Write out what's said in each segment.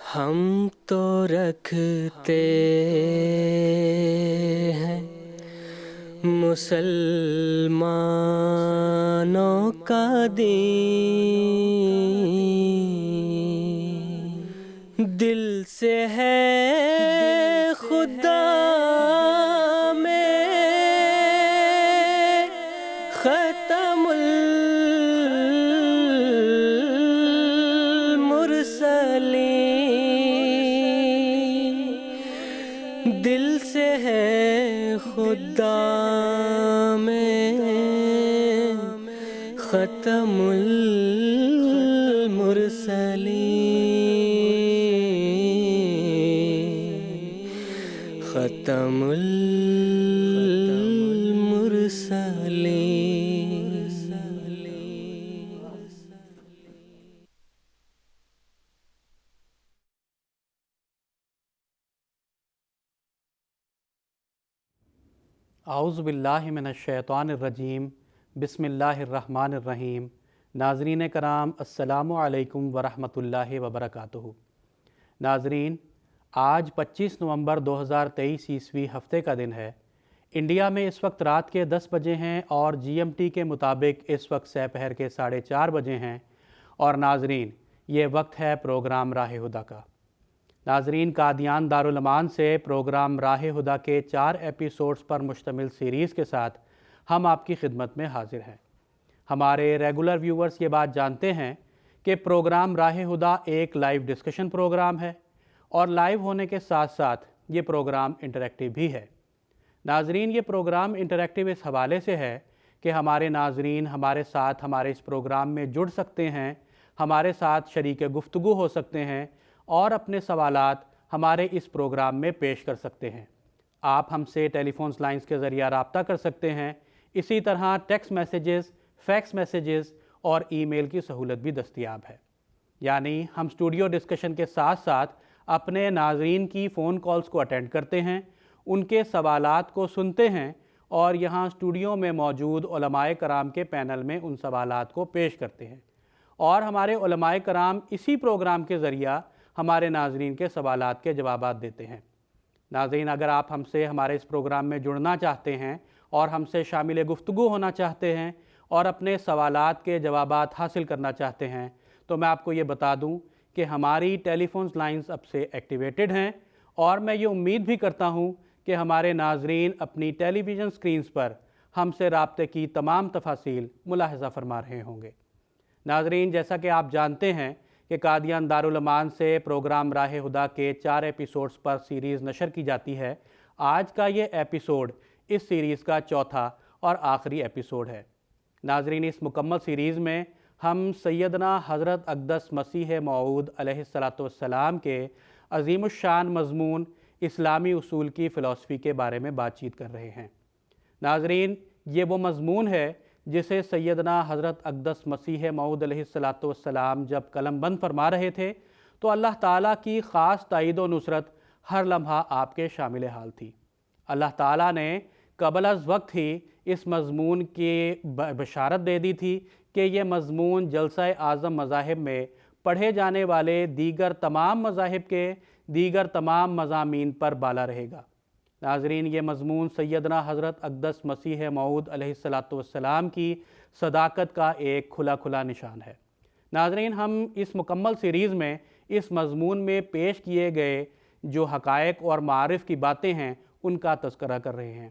ہم تو رکھتے ہیں مسلمانوں کا دین، دل سے ہے خدا میں ختم المرسلین، دل سے ہے خدا میں ختم المرسلین، ختم المرسلین۔ اعوذ باللہ من الشیطان الرجیم، بسم اللہ الرحمن الرحیم۔ ناظرین کرام، السلام علیکم ورحمۃ اللہ وبرکاتہ۔ ناظرین، آج 25 نومبر 2023 عیسوی ہفتے کا دن ہے۔ انڈیا میں اس وقت رات کے 10 بجے ہیں اور GMT کے مطابق اس وقت سہ پہر کے 4:30 بجے ہیں، اور ناظرین یہ وقت ہے پروگرام راہ ہدیٰ کا۔ ناظرین، قادیان دارالمان سے پروگرام راہ ہدیٰ کے 4 ایپیسوڈز پر مشتمل سیریز کے ساتھ ہم آپ کی خدمت میں حاضر ہیں۔ ہمارے ریگولر ویورز یہ بات جانتے ہیں کہ پروگرام راہ ہدیٰ ایک لائیو ڈسکشن پروگرام ہے، اور لائیو ہونے کے ساتھ ساتھ یہ پروگرام انٹریکٹیو بھی ہے۔ ناظرین، یہ پروگرام انٹریکٹیو اس حوالے سے ہے کہ ہمارے ناظرین ہمارے ساتھ ہمارے اس پروگرام میں جڑ سکتے ہیں، ہمارے ساتھ شریک گفتگو ہو سکتے ہیں، اور اپنے سوالات ہمارے اس پروگرام میں پیش کر سکتے ہیں۔ آپ ہم سے ٹیلی فونز لائنز کے ذریعہ رابطہ کر سکتے ہیں۔ اسی طرح ٹیکسٹ میسیجز، فیکس میسیجز اور ای میل کی سہولت بھی دستیاب ہے۔ یعنی ہم اسٹوڈیو ڈسکشن کے ساتھ ساتھ اپنے ناظرین کی فون کالز کو اٹینڈ کرتے ہیں، ان کے سوالات کو سنتے ہیں، اور یہاں اسٹوڈیو میں موجود علماء کرام کے پینل میں ان سوالات کو پیش کرتے ہیں، اور ہمارے علماء کرام اسی پروگرام کے ذریعہ ہمارے ناظرین کے سوالات کے جوابات دیتے ہیں۔ ناظرین، اگر آپ ہم سے ہمارے اس پروگرام میں جڑنا چاہتے ہیں اور ہم سے شامل گفتگو ہونا چاہتے ہیں اور اپنے سوالات کے جوابات حاصل کرنا چاہتے ہیں، تو میں آپ کو یہ بتا دوں کہ ہماری ٹیلی فونز لائنز اب سے ایکٹیویٹڈ ہیں، اور میں یہ امید بھی کرتا ہوں کہ ہمارے ناظرین اپنی ٹیلی ویژن سکرینز پر ہم سے رابطے کی تمام تفاصیل ملاحظہ فرما رہے ہوں گے۔ ناظرین، جیسا کہ آپ جانتے ہیں کہ قادیان دارالمان سے پروگرام راہ ہدیٰ کے 4 ایپیسوڈز پر سیریز نشر کی جاتی ہے۔ آج کا یہ ایپیسوڈ اس سیریز کا چوتھا اور آخری ایپیسوڈ ہے۔ ناظرین، اس مکمل سیریز میں ہم سیدنا حضرت اقدس مسیح موعود علیہ السلام کے عظیم الشان مضمون اسلامی اصول کی فلسفی کے بارے میں بات چیت کر رہے ہیں۔ ناظرین، یہ وہ مضمون ہے جسے سیدنا حضرت اقدس مسیح موعود علیہ السلام جب قلم بند فرما رہے تھے تو اللہ تعالیٰ کی خاص تائید و نصرت ہر لمحہ آپ کے شامل حال تھی۔ اللہ تعالیٰ نے قبل از وقت ہی اس مضمون کی بشارت دے دی تھی کہ یہ مضمون جلسہ اعظم مذاہب میں پڑھے جانے والے دیگر تمام مذاہب کے دیگر تمام مضامین پر بالا رہے گا۔ ناظرین، یہ مضمون سیدنا حضرت اقدس مسیح موعود علیہ السلام کی صداقت کا ایک کھلا کھلا نشان ہے۔ ناظرین، ہم اس مکمل سیریز میں اس مضمون میں پیش کیے گئے جو حقائق اور معارف کی باتیں ہیں ان کا تذکرہ کر رہے ہیں۔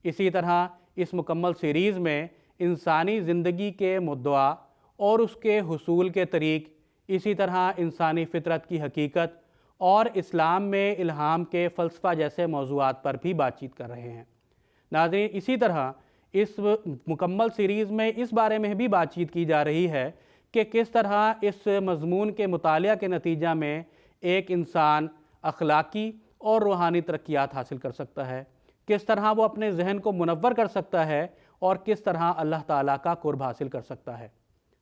اسی طرح اس مکمل سیریز میں انسانی زندگی کے مدعا اور اس کے حصول کے طریق، اسی طرح انسانی فطرت کی حقیقت اور اسلام میں الہام کے فلسفہ جیسے موضوعات پر بھی بات چیت کر رہے ہیں۔ ناظرین، اسی طرح اس مکمل سیریز میں اس بارے میں بھی بات چیت کی جا رہی ہے کہ کس طرح اس مضمون کے مطالعہ کے نتیجہ میں ایک انسان اخلاقی اور روحانی ترقیات حاصل کر سکتا ہے، کس طرح وہ اپنے ذہن کو منور کر سکتا ہے، اور کس طرح اللہ تعالیٰ کا قرب حاصل کر سکتا ہے۔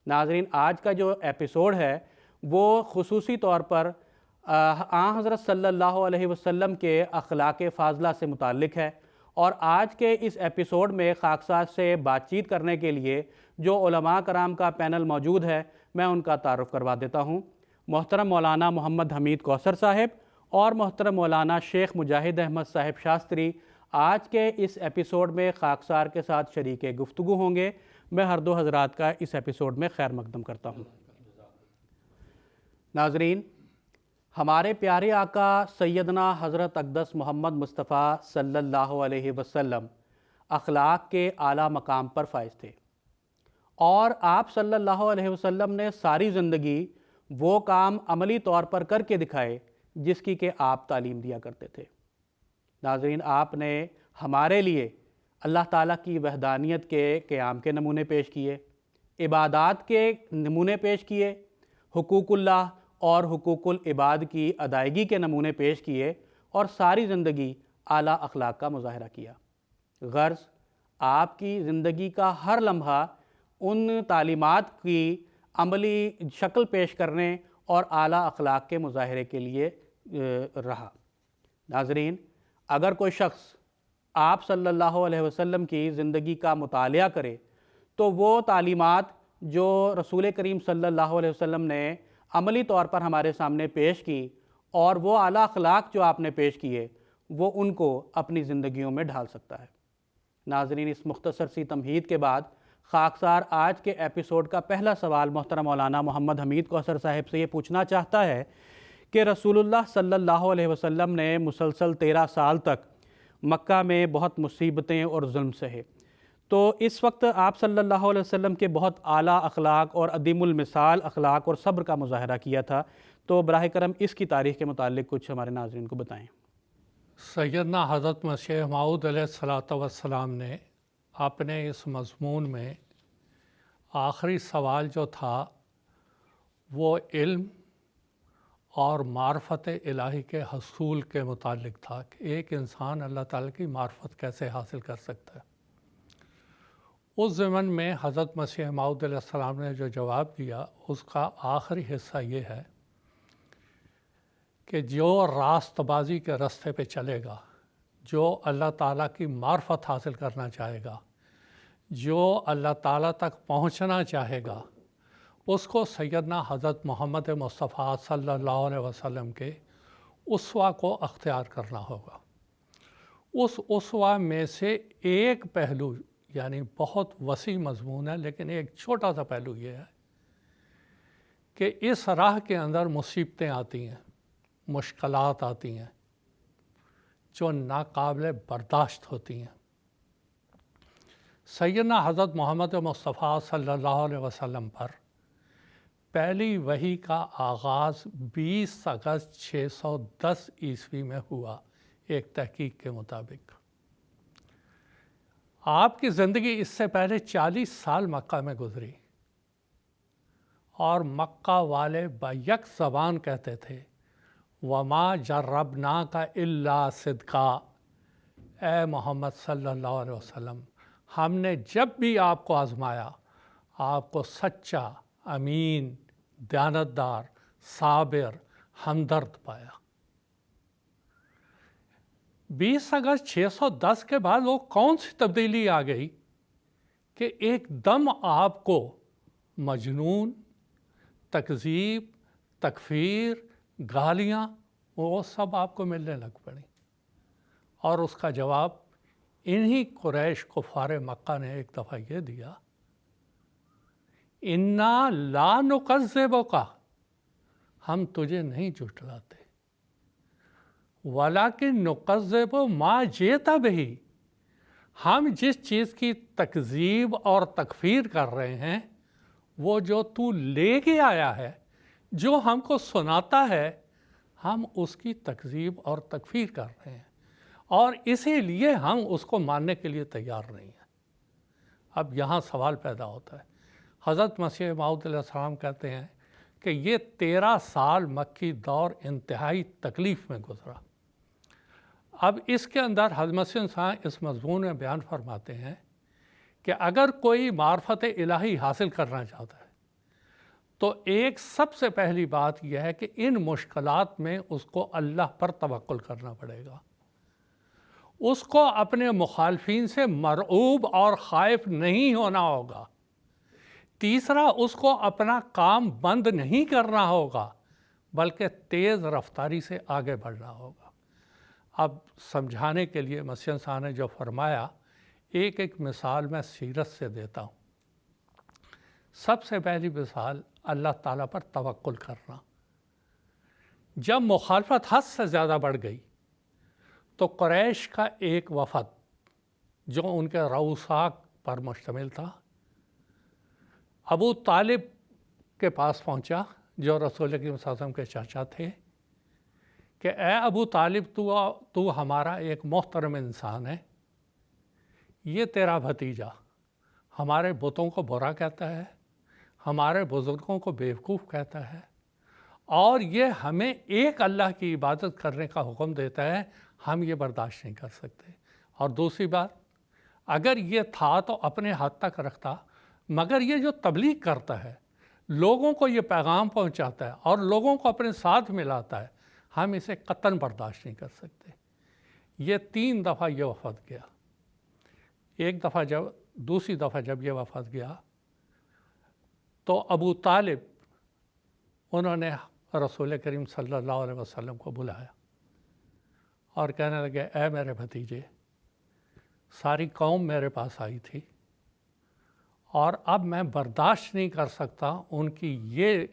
ناظرین، آج کا جو ایپیسوڈ ہے وہ خصوصی طور پر آن حضرت صلی اللہ علیہ وسلم کے اخلاق فاضلہ سے متعلق ہے، اور آج کے اس ایپیسوڈ میں خاکسار سے بات چیت کرنے کے لیے جو علماء کرام کا پینل موجود ہے میں ان کا تعارف کروا دیتا ہوں۔ محترم مولانا محمد حمید کوثر صاحب اور محترم مولانا شیخ مجاہد احمد صاحب شاستری آج کے اس ایپیسوڈ میں خاکسار کے ساتھ شریک گفتگو ہوں گے۔ میں ہر دو حضرات کا اس ایپیسوڈ میں خیر مقدم کرتا ہوں۔ ناظرین، ہمارے پیارے آقا سیدنا حضرت اقدس محمد مصطفیٰ صلی اللہ علیہ وسلم اخلاق کے اعلیٰ مقام پر فائز تھے، اور آپ صلی اللہ علیہ وسلم نے ساری زندگی وہ کام عملی طور پر کر کے دکھائے جس کی کہ آپ تعلیم دیا کرتے تھے۔ ناظرین، آپ نے ہمارے لیے اللہ تعالیٰ کی وحدانیت کے قیام کے نمونے پیش کیے، عبادات کے نمونے پیش کیے، حقوق اللہ اور حقوق العباد کی ادائیگی کے نمونے پیش کیے، اور ساری زندگی اعلیٰ اخلاق کا مظاہرہ کیا۔ غرض، آپ کی زندگی کا ہر لمحہ ان تعلیمات کی عملی شکل پیش کرنے اور اعلیٰ اخلاق کے مظاہرے کے لیے رہا۔ ناظرین، اگر کوئی شخص آپ صلی اللہ علیہ وسلم کی زندگی کا مطالعہ کرے تو وہ تعلیمات جو رسول کریم صلی اللہ علیہ وسلم نے عملی طور پر ہمارے سامنے پیش کی، اور وہ اعلیٰ اخلاق جو آپ نے پیش کیے، وہ ان کو اپنی زندگیوں میں ڈھال سکتا ہے۔ ناظرین، اس مختصر سی تمہید کے بعد خاکسار آج کے ایپیسوڈ کا پہلا سوال محترم مولانا محمد حمید کوثر صاحب سے یہ پوچھنا چاہتا ہے کہ رسول اللہ صلی اللہ علیہ وسلم نے مسلسل 13 سال تک مکہ میں بہت مصیبتیں اور ظلم سہے، تو اس وقت آپ صلی اللہ علیہ وسلم کے بہت اعلیٰ اخلاق اور عدیم المثال اخلاق اور صبر کا مظاہرہ کیا تھا، تو براہ کرم اس کی تاریخ کے متعلق کچھ ہمارے ناظرین کو بتائیں۔ سیدنا حضرت مسیح موعود علیہ السلام نے اپنے اس مضمون میں آخری سوال جو تھا وہ علم اور معرفت الہی کے حصول کے متعلق تھا کہ ایک انسان اللہ تعالیٰ کی معرفت کیسے حاصل کر سکتا ہے۔ اس ضمن میں حضرت مسیح موعود علیہ السلام نے جو جواب دیا، اس کا آخری حصہ یہ ہے کہ جو راست بازی کے راستے پہ چلے گا، جو اللہ تعالیٰ کی معرفت حاصل کرنا چاہے گا، جو اللہ تعالیٰ تک پہنچنا چاہے گا، اس کو سیدنا حضرت محمد مصطفیٰ صلی اللہ علیہ وسلم کے اسوہ کو اختیار کرنا ہوگا۔ اس اسوہ میں سے ایک پہلو، یعنی بہت وسیع مضمون ہے، لیکن ایک چھوٹا سا پہلو یہ ہے کہ اس راہ کے اندر مصیبتیں آتی ہیں، مشکلات آتی ہیں جو ناقابل برداشت ہوتی ہیں۔ سیدنا حضرت محمد مصطفیٰ صلی اللہ علیہ وسلم پر پہلی وحی کا آغاز 20 اگست 610 عیسوی میں ہوا، ایک تحقیق کے مطابق۔ آپ کی زندگی اس سے پہلے 40 سال مکہ میں گزری، اور مکہ والے بیک زبان کہتے تھے وَمَا جَرَّبْنَاكَ إِلَّا صِدْقًا، اے محمد صلی اللہ علیہ وسلم، ہم نے جب بھی آپ کو آزمایا، آپ کو سچا، امین، دیانتدار، صابر، ہمدرد پایا۔ 20 اگست 610 کے بعد وہ کون سی تبدیلی آ گئی کہ ایک دم آپ کو مجنون، تکذیب، تکفیر، گالیاں، وہ سب آپ کو ملنے لگ پڑیں؟ اور اس کا جواب انہی قریش کفار مکہ نے ایک دفعہ یہ دیا، اِنَّا لَا نُكَذِّبُكَ، ہم تجھے نہیں جھٹلاتے، وَلَكِن نُكَذِّبُ مَا جِئْتَ بِهِ، ہم جس چیز کی تکذیب اور تکفیر کر رہے ہیں، وہ جو تو لے کے آیا ہے، جو ہم کو سناتا ہے، ہم اس کی تکذیب اور تکفیر کر رہے ہیں، اور اسی لیے ہم اس کو ماننے کے لیے تیار نہیں ہیں۔ اب یہاں سوال پیدا ہوتا ہے، حضرت مسیح موعود علیہ السلام کہتے ہیں کہ یہ 13 سال مکی دور انتہائی تکلیف میں گزرا۔ اب اس کے اندر حضرت مسیح صاحب اس مضمون میں بیان فرماتے ہیں کہ اگر کوئی معرفت الہی حاصل کرنا چاہتا ہے تو ایک سب سے پہلی بات یہ ہے کہ ان مشکلات میں اس کو اللہ پر توکل کرنا پڑے گا، اس کو اپنے مخالفین سے مرعوب اور خائف نہیں ہونا ہوگا۔ تیسرا، اس کو اپنا کام بند نہیں کرنا ہوگا، بلکہ تیز رفتاری سے آگے بڑھنا ہوگا۔ اب سمجھانے کے لیے مسیح صاحب نے جو فرمایا، ایک ایک مثال میں سیرت سے دیتا ہوں۔ سب سے پہلی مثال اللہ تعالیٰ پر توکل کرنا۔ جب مخالفت حد سے زیادہ بڑھ گئی تو قریش کا ایک وفد جو ان کے رؤساء پر مشتمل تھا، ابو طالب کے پاس پہنچا جو رسول اکرم صلی اللہ علیہ وسلم کے چاچا تھے، کہ اے ابو طالب، تو ہمارا ایک محترم انسان ہے، یہ تیرا بھتیجا ہمارے بتوں کو برا کہتا ہے، ہمارے بزرگوں کو بیوقوف کہتا ہے، اور یہ ہمیں ایک اللہ کی عبادت کرنے کا حکم دیتا ہے، ہم یہ برداشت نہیں کر سکتے۔ اور دوسری بات، اگر یہ تھا تو اپنے حد تک رکھتا، مگر یہ جو تبلیغ کرتا ہے، لوگوں کو یہ پیغام پہنچاتا ہے اور لوگوں کو اپنے ساتھ ملاتا ہے، ہم اسے قطعاً برداشت نہیں کر سکتے۔ یہ 3 دفعہ یہ وفد گیا۔ ایک دفعہ دوسری دفعہ جب یہ وفد گیا تو ابو طالب انہوں نے رسول کریم صلی اللہ علیہ وسلم کو بلایا اور کہنے لگے، اے میرے بھتیجے، ساری قوم میرے پاس آئی تھی اور اب میں برداشت نہیں کر سکتا ان کی یہ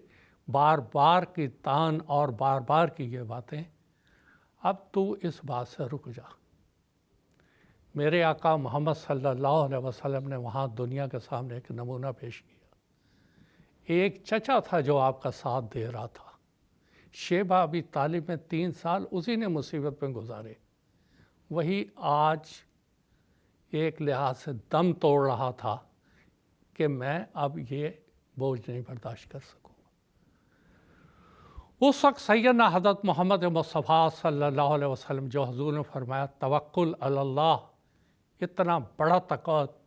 بار بار کی تان اور بار بار کی یہ باتیں، اب تو اس بات سے رک جا۔ میرے آقا محمد صلی اللہ علیہ وسلم نے وہاں دنیا کے سامنے ایک نمونہ پیش کیا۔ ایک چچا تھا جو آپ کا ساتھ دے رہا تھا، شیبہ ابی طالب میں 3 سال اسی نے مصیبت میں گزارے، وہی آج ایک لحاظ سے دم توڑ رہا تھا کہ میں اب یہ بوجھ نہیں برداشت کر سکوں۔ اس وقت سیدنا حضرت محمد مصطفیٰ صلی اللہ علیہ وسلم جو حضور نے فرمایا توکل علی اللہ، اتنا بڑا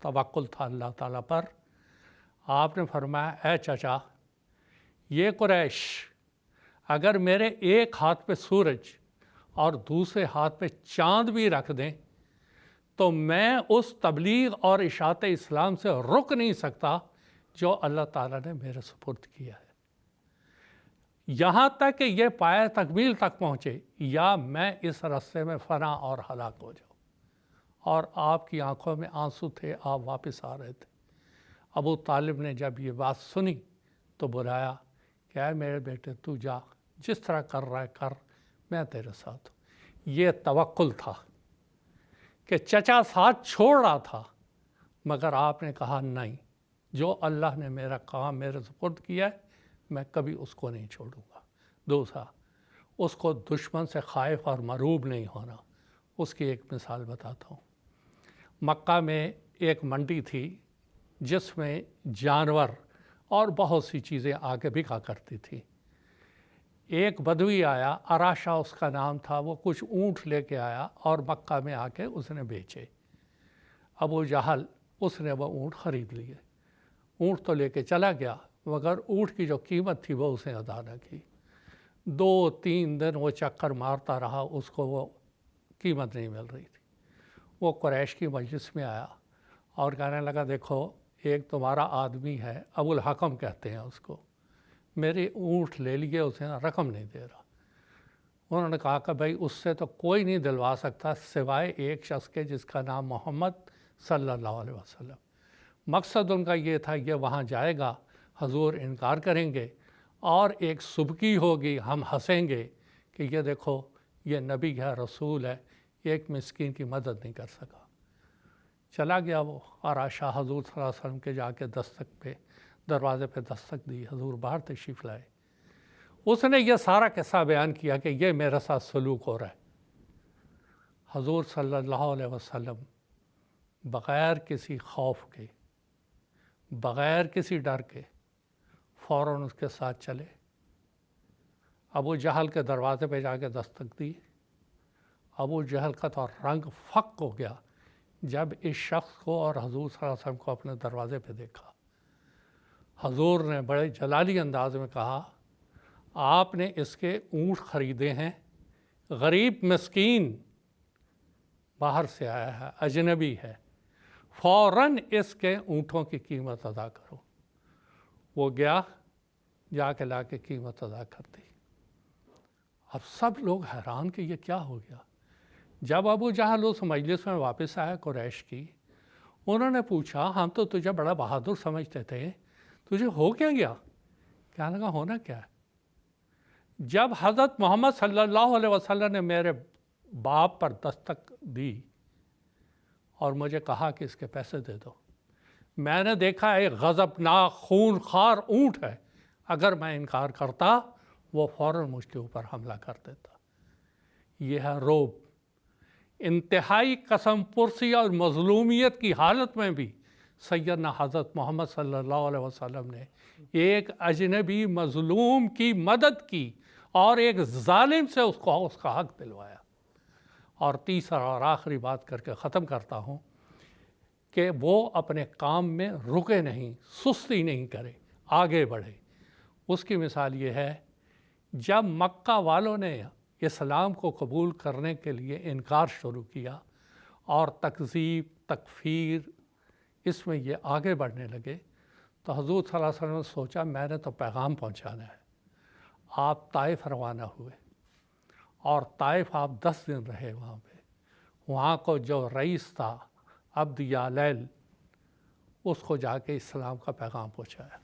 توکل تھا اللہ تعالیٰ پر، آپ نے فرمایا، اے چچا، یہ قریش اگر میرے ایک ہاتھ پہ سورج اور دوسرے ہاتھ پہ چاند بھی رکھ دیں تو میں اس تبلیغ اور اشاعت اسلام سے رک نہیں سکتا جو اللہ تعالیٰ نے میرے سپرد کیا ہے، یہاں تک کہ یہ پایہ تکمیل تک پہنچے یا میں اس رستے میں فنا اور ہلاک ہو جاؤں۔ اور آپ کی آنکھوں میں آنسو تھے، آپ واپس آ رہے تھے۔ ابو طالب نے جب یہ بات سنی تو بلایا کہ اے میرے بیٹے، تو جا، جس طرح کر رہا ہے کر، میں تیرے ساتھ ہوں۔ یہ توکل تھا کہ چچا ساتھ چھوڑ رہا تھا، مگر آپ نے کہا نہیں، جو اللہ نے میرا کام میرے سپرد کیا ہے میں کبھی اس کو نہیں چھوڑوں گا۔ دوسرا، اس کو دشمن سے خائف اور مرعوب نہیں ہونا۔ اس کی ایک مثال بتاتا ہوں۔ مکہ میں ایک منڈی تھی جس میں جانور اور بہت سی چیزیں آگے بکا کرتی تھی۔ ایک بدوی آیا، اراشا اس کا نام تھا، وہ کچھ اونٹ لے کے آیا اور مکہ میں آ کے اس نے بیچے۔ ابو جہل اس نے وہ اونٹ خرید لیے، اونٹ تو لے کے چلا گیا، مگر اونٹ کی جو قیمت تھی وہ اسے ادا نہ کی۔ 2-3 دن وہ چکر مارتا رہا، اس کو وہ قیمت نہیں مل رہی تھی۔ وہ قریش کی مجلس میں آیا اور کہنے لگا، دیکھو، ایک تمہارا آدمی ہے، ابو الحکم کہتے ہیں اس کو، میرے اونٹ لے لیے، اسے رقم نہیں دے رہا۔ انہوں نے کہا کہ بھائی اس سے تو کوئی نہیں دلوا سکتا سوائے ایک شخص کے جس کا نام محمد صلی اللہ علیہ وسلم۔ مقصد ان کا یہ تھا، یہ وہاں جائے گا، حضور انکار کریں گے اور ایک سبکی ہوگی، ہم ہنسیں گے کہ یہ دیکھو، یہ نبی ہے، رسول ہے، ایک مسکین کی مدد نہیں کر سکا۔ چلا گیا وہ اراشا، حضور صلی اللہ علیہ وسلم کے جا کے دروازے پہ دستک دی، حضور باہر تشریف لائے۔ اس نے یہ سارا قصہ بیان کیا کہ یہ میرے ساتھ سلوک ہو رہا ہے۔ حضور صلی اللہ علیہ وسلم بغیر کسی خوف کے، بغیر کسی ڈر کے فوراً اس کے ساتھ چلے، ابو جہل کے دروازے پہ جا کے دستک دی۔ ابو جہل کا تو رنگ فق ہو گیا جب اس شخص کو اور حضور صلی اللہ علیہ وسلم کو اپنے دروازے پہ دیکھا۔ حضور نے بڑے جلالی انداز میں کہا، آپ نے اس کے اونٹ خریدے ہیں، غریب مسکین باہر سے آیا ہے، اجنبی ہے، فوراً اس کے اونٹوں کی قیمت ادا کرو۔ وہ گیا، جا کے لا کے قیمت ادا کر دی۔ اب سب لوگ حیران کہ یہ کیا ہو گیا۔ جب ابو جہل اس مجلس میں واپس آیا قریش کی، انہوں نے پوچھا ہم تو تجھے بڑا بہادر سمجھتے تھے، تجھے ہو کیا گیا؟ کہنے لگا ہونا کیا ہے؟ جب حضرت محمد صلی اللہ علیہ وسلم نے میرے باپ پر دستک دی اور مجھے کہا کہ اس کے پیسے دے دو، میں نے دیکھا ایک غضبناک خون خوار اونٹ ہے، اگر میں انکار کرتا وہ فوراً مجھ کے اوپر حملہ کر دیتا۔ یہ ہے روب۔ انتہائی قسم پرسی اور مظلومیت کی حالت میں بھی سیدنا حضرت محمد صلی اللہ علیہ وسلم نے ایک اجنبی مظلوم کی مدد کی اور ایک ظالم سے اس کا حق دلوایا۔ اور تیسرا اور آخری بات کر کے ختم کرتا ہوں کہ وہ اپنے کام میں رکے نہیں، سستی نہیں کرے، آگے بڑھے۔ اس کی مثال یہ ہے، جب مکہ والوں نے اسلام کو قبول کرنے کے لیے انکار شروع کیا اور تکذیب، تکفیر، اس میں یہ آگے بڑھنے لگے، تو حضور صلی اللہ علیہ وسلم نے سوچا میں نے تو پیغام پہنچانا ہے۔ آپ طائف روانہ ہوئے اور طائف آپ 10 دن رہے وہاں پہ۔ وہاں کو جو رئیس تھا عبد یالیل، اس کو جا کے اسلام کا پیغام پہنچایا۔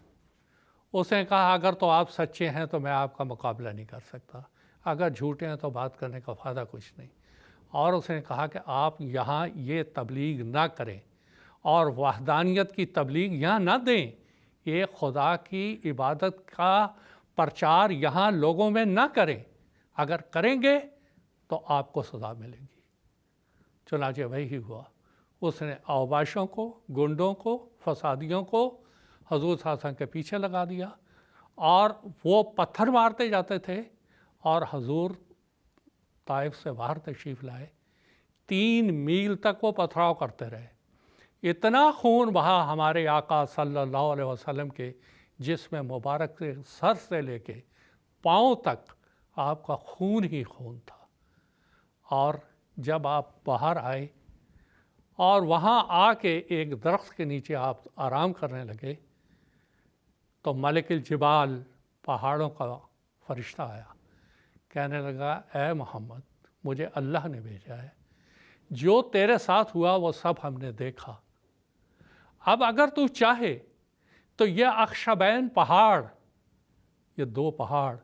اس نے کہا اگر تو آپ سچے ہیں تو میں آپ کا مقابلہ نہیں کر سکتا، اگر جھوٹے ہیں تو بات کرنے کا فائدہ کچھ نہیں۔ اور اس نے کہا کہ آپ یہاں یہ تبلیغ نہ کریں اور وحدانیت کی تبلیغ یہاں نہ دیں، یہ خدا کی عبادت کا پرچار یہاں لوگوں میں نہ کریں، اگر کریں گے تو آپ کو سزا ملے گی۔ چنانچہ وہی ہوا، اس نے اوباشوں کو، گنڈوں کو، فسادیوں کو حضور صلی اللہ علیہ وسلم کے پیچھے لگا دیا، اور وہ پتھر مارتے جاتے تھے، اور حضور طائف سے باہر تشریف لائے، 3 میل تک وہ پتھراؤ کرتے رہے۔ اتنا خون بہا ہمارے آقا صلی اللہ علیہ وسلم کے جسم مبارک سے سر سے لے کے پاؤں تک آپ کا خون ہی خون تھا۔ اور جب آپ باہر آئے اور وہاں آ کے ایک درخت کے نیچے آپ آرام کرنے لگے، تو ملک الجبال، پہاڑوں کا فرشتہ آیا، کہنے لگا اے محمد، مجھے اللہ نے بھیجا ہے، جو تیرے ساتھ ہوا وہ سب ہم نے دیکھا، اب اگر تو چاہے تو یہ اخشبین پہاڑ، یہ 2 پہاڑ،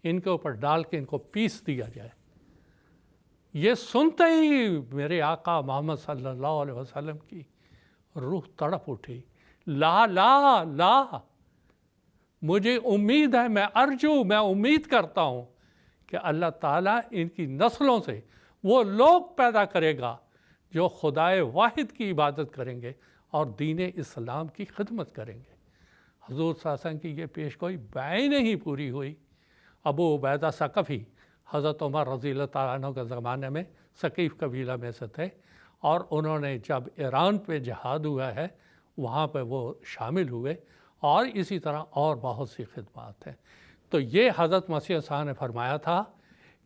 ان کے اوپر ڈال کے ان کو پیس دیا جائے۔ یہ سنتے ہی میرے آقا محمد صلی اللہ علیہ وسلم کی روح تڑپ اٹھی، لا لا لا، مجھے امید ہے، میں امید کرتا ہوں کہ اللہ تعالیٰ ان کی نسلوں سے وہ لوگ پیدا کرے گا جو خدائے واحد کی عبادت کریں گے اور دین اسلام کی خدمت کریں گے۔ حضور صلی اللہ علیہ وسلم کی یہ پیشگوئی بعین ہی پوری ہوئی۔ ابو عبیدہ ثقفی حضرت عمر رضی اللہ تعالیٰ عنہ کے زمانے میں ثقیف قبیلہ میں سے تھے، اور انہوں نے جب ایران پہ جہاد ہوا ہے وہاں پہ وہ شامل ہوئے، اور اسی طرح اور بہت سی خدمات ہیں۔ تو یہ حضرت مسیح صاحب نے فرمایا تھا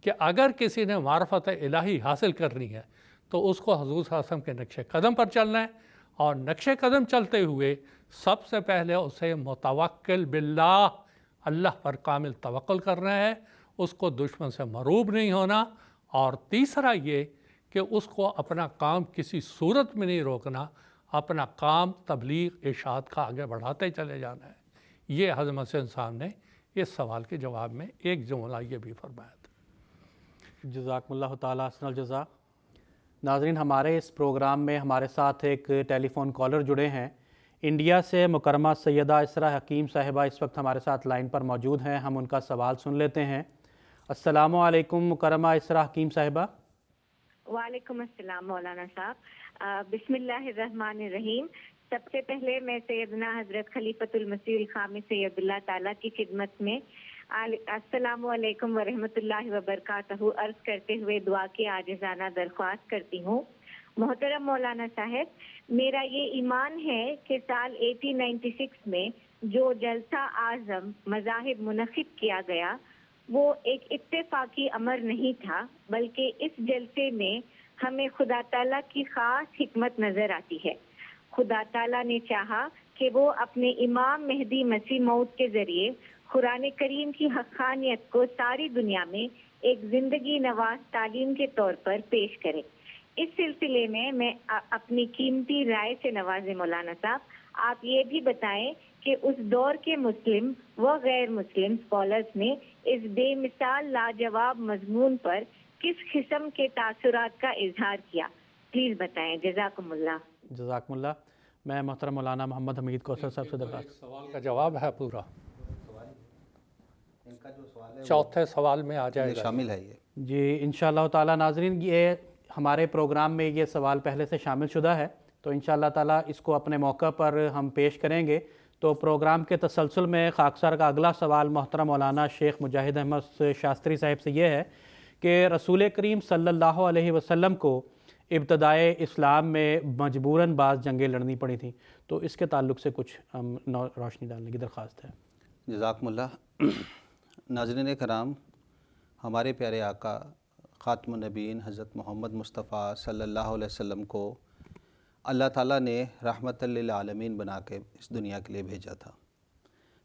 کہ اگر کسی نے معرفت الہی حاصل کرنی ہے تو اس کو حضور صلی اللہ علیہ وسلم کے نقش قدم پر چلنا ہے، اور نقش قدم چلتے ہوئے سب سے پہلے اسے متوکل باللہ، اللہ پر کامل توکل کرنا ہے، اس کو دشمن سے مروب نہیں ہونا، اور تیسرا یہ کہ اس کو اپنا کام کسی صورت میں نہیں روکنا، اپنا کام تبلیغ ارشاد کا آگے بڑھاتے چلے جانا ہے۔ یہ حضرت مسیح صاحب نے اس سوال کے جواب میں ایک جملہ یہ بھی فرمایا تھا۔ جزاکم اللہ تعالیٰ احسن الجزا۔ ناظرین، ہمارے اس پروگرام میں ہمارے ساتھ ایک ٹیلی فون کالر جڑے ہیں انڈیا سے، مکرمہ سیدہ اسرا حکیم صاحبہ اس وقت ہمارے ساتھ لائن پر موجود ہیں، ہم ان کا سوال سن لیتے ہیں۔ السلام علیکم مکرمہ اسرا حکیم صاحبہ۔ وعلیکم السلام مولانا صاحب، بسم اللہ الرحمن الرحیم۔ سب سے پہلے میں سیدنا حضرت خلیفۃ المسیح الخامس سید اللہ تعالیٰ کی خدمت میں السلام علیکم ورحمۃ اللہ وبرکاتہ عرض کرتے ہوئے دعا کی عاجزانہ درخواست کرتی ہوں۔ محترم مولانا صاحب، میرا یہ ایمان ہے کہ سال 1896 میں جو جلسہ اعظم مذاہب منعقد کیا گیا وہ ایک اتفاقی امر نہیں تھا، بلکہ اس جلسے میں ہمیں خدا تعالیٰ کی خاص حکمت نظر آتی ہے۔ خدا تعالیٰ نے چاہا کہ وہ اپنے امام مہدی مسیح موعود کے ذریعے قرآن کریم کی حقانیت کو ساری دنیا میں ایک زندگی نواز تعلیم کے طور پر پیش کریں۔ اس سلسلے میں اپنی قیمتی رائے سے نوازے مولانا صاحب، آپ یہ بھی بتائیں کہ اس دور کے مسلم و غیر مسلم اسکالرس نے اس بے مثال لاجواب مضمون پر کس قسم کے تاثرات کا اظہار کیا، پلیز بتائیں، جزاکم اللہ۔ جزاکم اللہ۔ میں محترم مولانا محمد حمید کوثر صاحب سے درخواست، سوال کا جواب ہے پورا، چوتھے سوال میں آ جائے گا، شامل ہے یہ۔ جی انشاءاللہ تعالی۔ ناظرین، یہ ہمارے پروگرام میں یہ سوال پہلے سے شامل شدہ ہے، تو انشاءاللہ تعالی اس کو اپنے موقع پر ہم پیش کریں گے۔ تو پروگرام کے تسلسل میں خاکسار کا اگلا سوال محترم مولانا شیخ مجاہد احمد شاستری صاحب سے یہ ہے کہ رسول کریم صلی اللہ علیہ وسلم کو ابتدائے اسلام میں مجبوراً بعض جنگیں لڑنی پڑی تھیں، تو اس کے تعلق سے کچھ روشنی ڈالنے کی درخواست ہے۔ جزاکم اللہ۔ ناظرین کرام، ہمارے پیارے آقا خاتم النبیین حضرت محمد مصطفیٰ صلی اللہ علیہ وسلم کو اللہ تعالیٰ نے رحمت للعالمین بنا کے اس دنیا کے لیے بھیجا تھا۔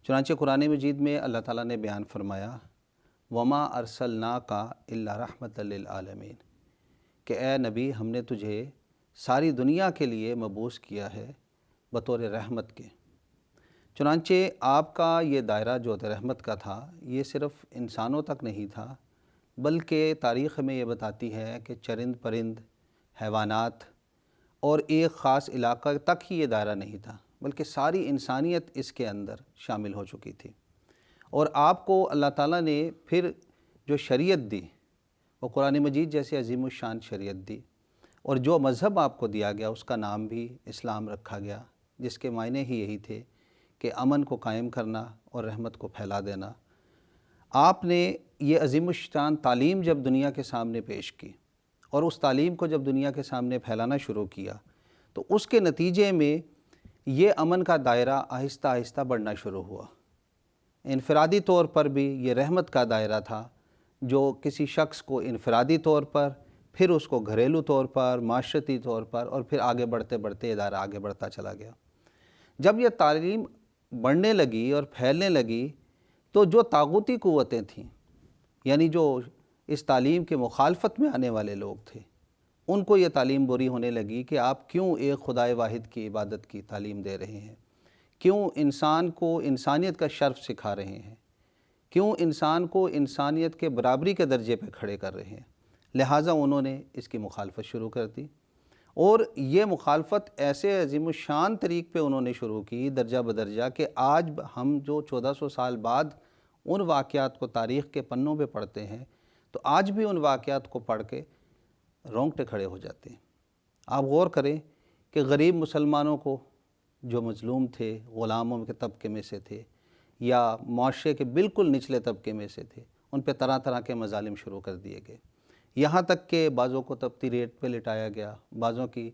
چنانچہ قرآن مجید میں اللہ تعالیٰ نے بیان فرمایا، وما ارسلناک الا رحمت للعالمین، کہ اے نبی ہم نے تجھے ساری دنیا کے لیے مبعوث کیا ہے بطور رحمت کے۔ چنانچہ آپ کا یہ دائرہ جو رحمت کا تھا، یہ صرف انسانوں تک نہیں تھا، بلکہ تاریخ میں یہ بتاتی ہے کہ چرند پرند، حیوانات اور ایک خاص علاقہ تک ہی یہ دائرہ نہیں تھا، بلکہ ساری انسانیت اس کے اندر شامل ہو چکی تھی۔ اور آپ کو اللہ تعالیٰ نے پھر جو شریعت دی، وہ قرآن مجید جیسے عظیم الشان شریعت دی، اور جو مذہب آپ کو دیا گیا اس کا نام بھی اسلام رکھا گیا، جس کے معنی ہی یہی تھے کہ امن کو قائم کرنا اور رحمت کو پھیلا دینا۔ آپ نے یہ عظیم الشان تعلیم جب دنیا کے سامنے پیش کی اور اس تعلیم کو جب دنیا کے سامنے پھیلانا شروع کیا، تو اس کے نتیجے میں یہ امن کا دائرہ آہستہ آہستہ بڑھنا شروع ہوا۔ انفرادی طور پر بھی یہ رحمت کا دائرہ تھا، جو کسی شخص کو انفرادی طور پر، پھر اس کو گھریلو طور پر، معاشرتی طور پر، اور پھر آگے بڑھتے بڑھتے یہ دائرہ آگے بڑھتا چلا گیا۔ جب یہ تعلیم بڑھنے لگی اور پھیلنے لگی، تو جو طاغوتی قوتیں تھیں، یعنی جو اس تعلیم کے مخالفت میں آنے والے لوگ تھے، ان کو یہ تعلیم بری ہونے لگی کہ آپ کیوں ایک خدائے واحد کی عبادت کی تعلیم دے رہے ہیں، کیوں انسان کو انسانیت کا شرف سکھا رہے ہیں، کیوں انسان کو انسانیت کے برابری کے درجے پہ کھڑے کر رہے ہیں۔ لہٰذا انہوں نے اس کی مخالفت شروع کر دی، اور یہ مخالفت ایسے عظیم الشان طریق پہ انہوں نے شروع کی درجہ بدرجہ کہ آج ہم جو 1400 سال بعد ان واقعات کو تاریخ کے پنوں پہ پڑھتے ہیں، تو آج بھی ان واقعات کو پڑھ کے رونگٹے کھڑے ہو جاتے ہیں۔ آپ غور کریں کہ غریب مسلمانوں کو جو مظلوم تھے، غلاموں کے طبقے میں سے تھے یا معاشرے کے بالکل نچلے طبقے میں سے تھے، ان پہ طرح طرح کے مظالم شروع کر دیے گئے، یہاں تک کہ بعضوں کو تپتی ریت پہ لٹایا گیا، بعضوں کی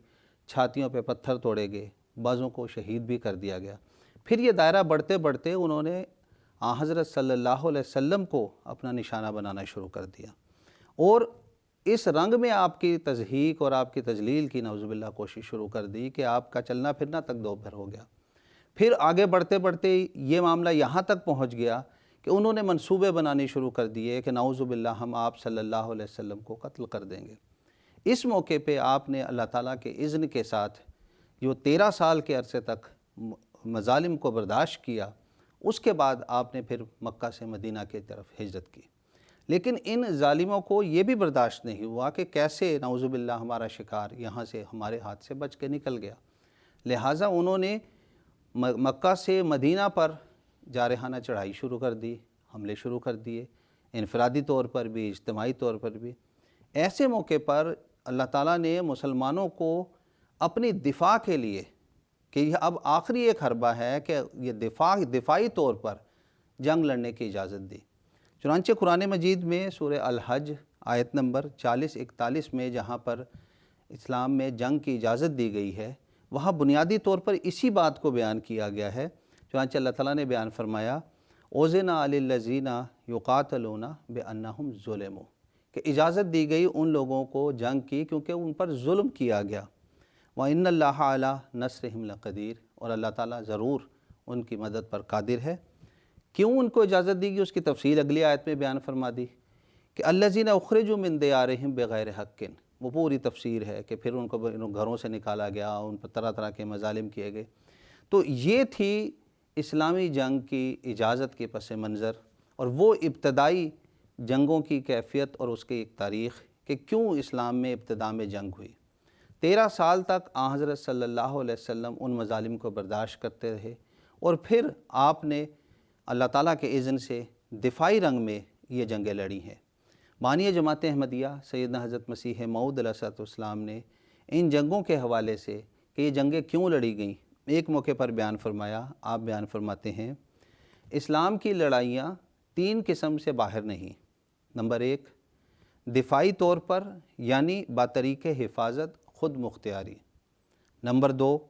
چھاتیوں پہ پتھر توڑے گئے، بعضوں کو شہید بھی کر دیا گیا۔ پھر یہ دائرہ بڑھتے بڑھتے انہوں نے حضرت صلی اللہ علیہ وسلم کو اپنا نشانہ بنانا شروع کر دیا، اور اس رنگ میں آپ کی تضحیک اور آپ کی تجلیل کی نعوذ باللہ کوشش شروع کر دی کہ آپ کا چلنا پھرنا تک دوبھر ہو گیا۔ پھر آگے بڑھتے بڑھتے یہ معاملہ یہاں تک پہنچ گیا کہ انہوں نے منصوبے بنانے شروع کر دیے کہ نعوذ باللہ ہم آپ صلی اللہ علیہ وسلم کو قتل کر دیں گے۔ اس موقع پہ آپ نے اللہ تعالیٰ کے اذن کے ساتھ جو 13 سال کے عرصے تک مظالم کو برداشت کیا، اس کے بعد آپ نے پھر مکہ سے مدینہ کی طرف ہجرت کی۔ لیکن ان ظالموں کو یہ بھی برداشت نہیں ہوا کہ کیسے نعوذ باللہ ہمارا شکار یہاں سے ہمارے ہاتھ سے بچ کے نکل گیا، لہٰذا انہوں نے مکہ سے مدینہ پر جارحانہ چڑھائی شروع کر دی، حملے شروع کر دیے، انفرادی طور پر بھی، اجتماعی طور پر بھی۔ ایسے موقع پر اللہ تعالیٰ نے مسلمانوں کو اپنی دفاع کے لیے، کہ یہ اب آخری ایک حربہ ہے کہ یہ دفاعی طور پر جنگ لڑنے کی اجازت دی۔ چنانچہ قرآن مجید میں سورہ الحج آیت نمبر 40-41 میں جہاں پر اسلام میں جنگ کی اجازت دی گئی ہے، وہاں بنیادی طور پر اسی بات کو بیان کیا گیا ہے۔ چنانچہ اللہ تعالیٰ نے بیان فرمایا، اوزن علی الذین یقاتلون بانہم ظلموا، کہ اجازت دی گئی ان لوگوں کو جنگ کی کیونکہ ان پر ظلم کیا گیا۔ وَإِنَّ اللَّهَ عَلَىٰ نَصْرِهِمْ لَقَدِيرٌ، اور اللہ تعالیٰ ضرور ان کی مدد پر قادر ہے۔ کیوں ان کو اجازت دی گئی اس کی تفصیل اگلی آیت میں بیان فرما دی کہ الذین اخرجوا من دیارہم بغیر حق، وہ پوری تفسیر ہے کہ پھر ان کو گھروں سے نکالا گیا، ان پر طرح طرح کے مظالم کیے گئے۔ تو یہ تھی اسلامی جنگ کی اجازت کے پس منظر، اور وہ ابتدائی جنگوں کی کیفیت اور اس کی ایک تاریخ کہ کیوں اسلام میں ابتدا میں جنگ ہوئی۔ 13 سال تک آن حضرت صلی اللہ علیہ وسلم ان مظالم کو برداشت کرتے رہے، اور پھر آپ نے اللہ تعالیٰ کے اذن سے دفاعی رنگ میں یہ جنگیں لڑی ہیں۔ بانی جماعت احمدیہ سیدنا حضرت مسیح موعود علیہ السلام نے ان جنگوں کے حوالے سے کہ یہ جنگیں کیوں لڑی گئیں ایک موقع پر بیان فرمایا۔ آپ بیان فرماتے ہیں، اسلام کی لڑائیاں 3 قسم سے باہر نہیں۔ نمبر 1، دفاعی طور پر یعنی باطریق حفاظت خود مختاری۔ نمبر 2،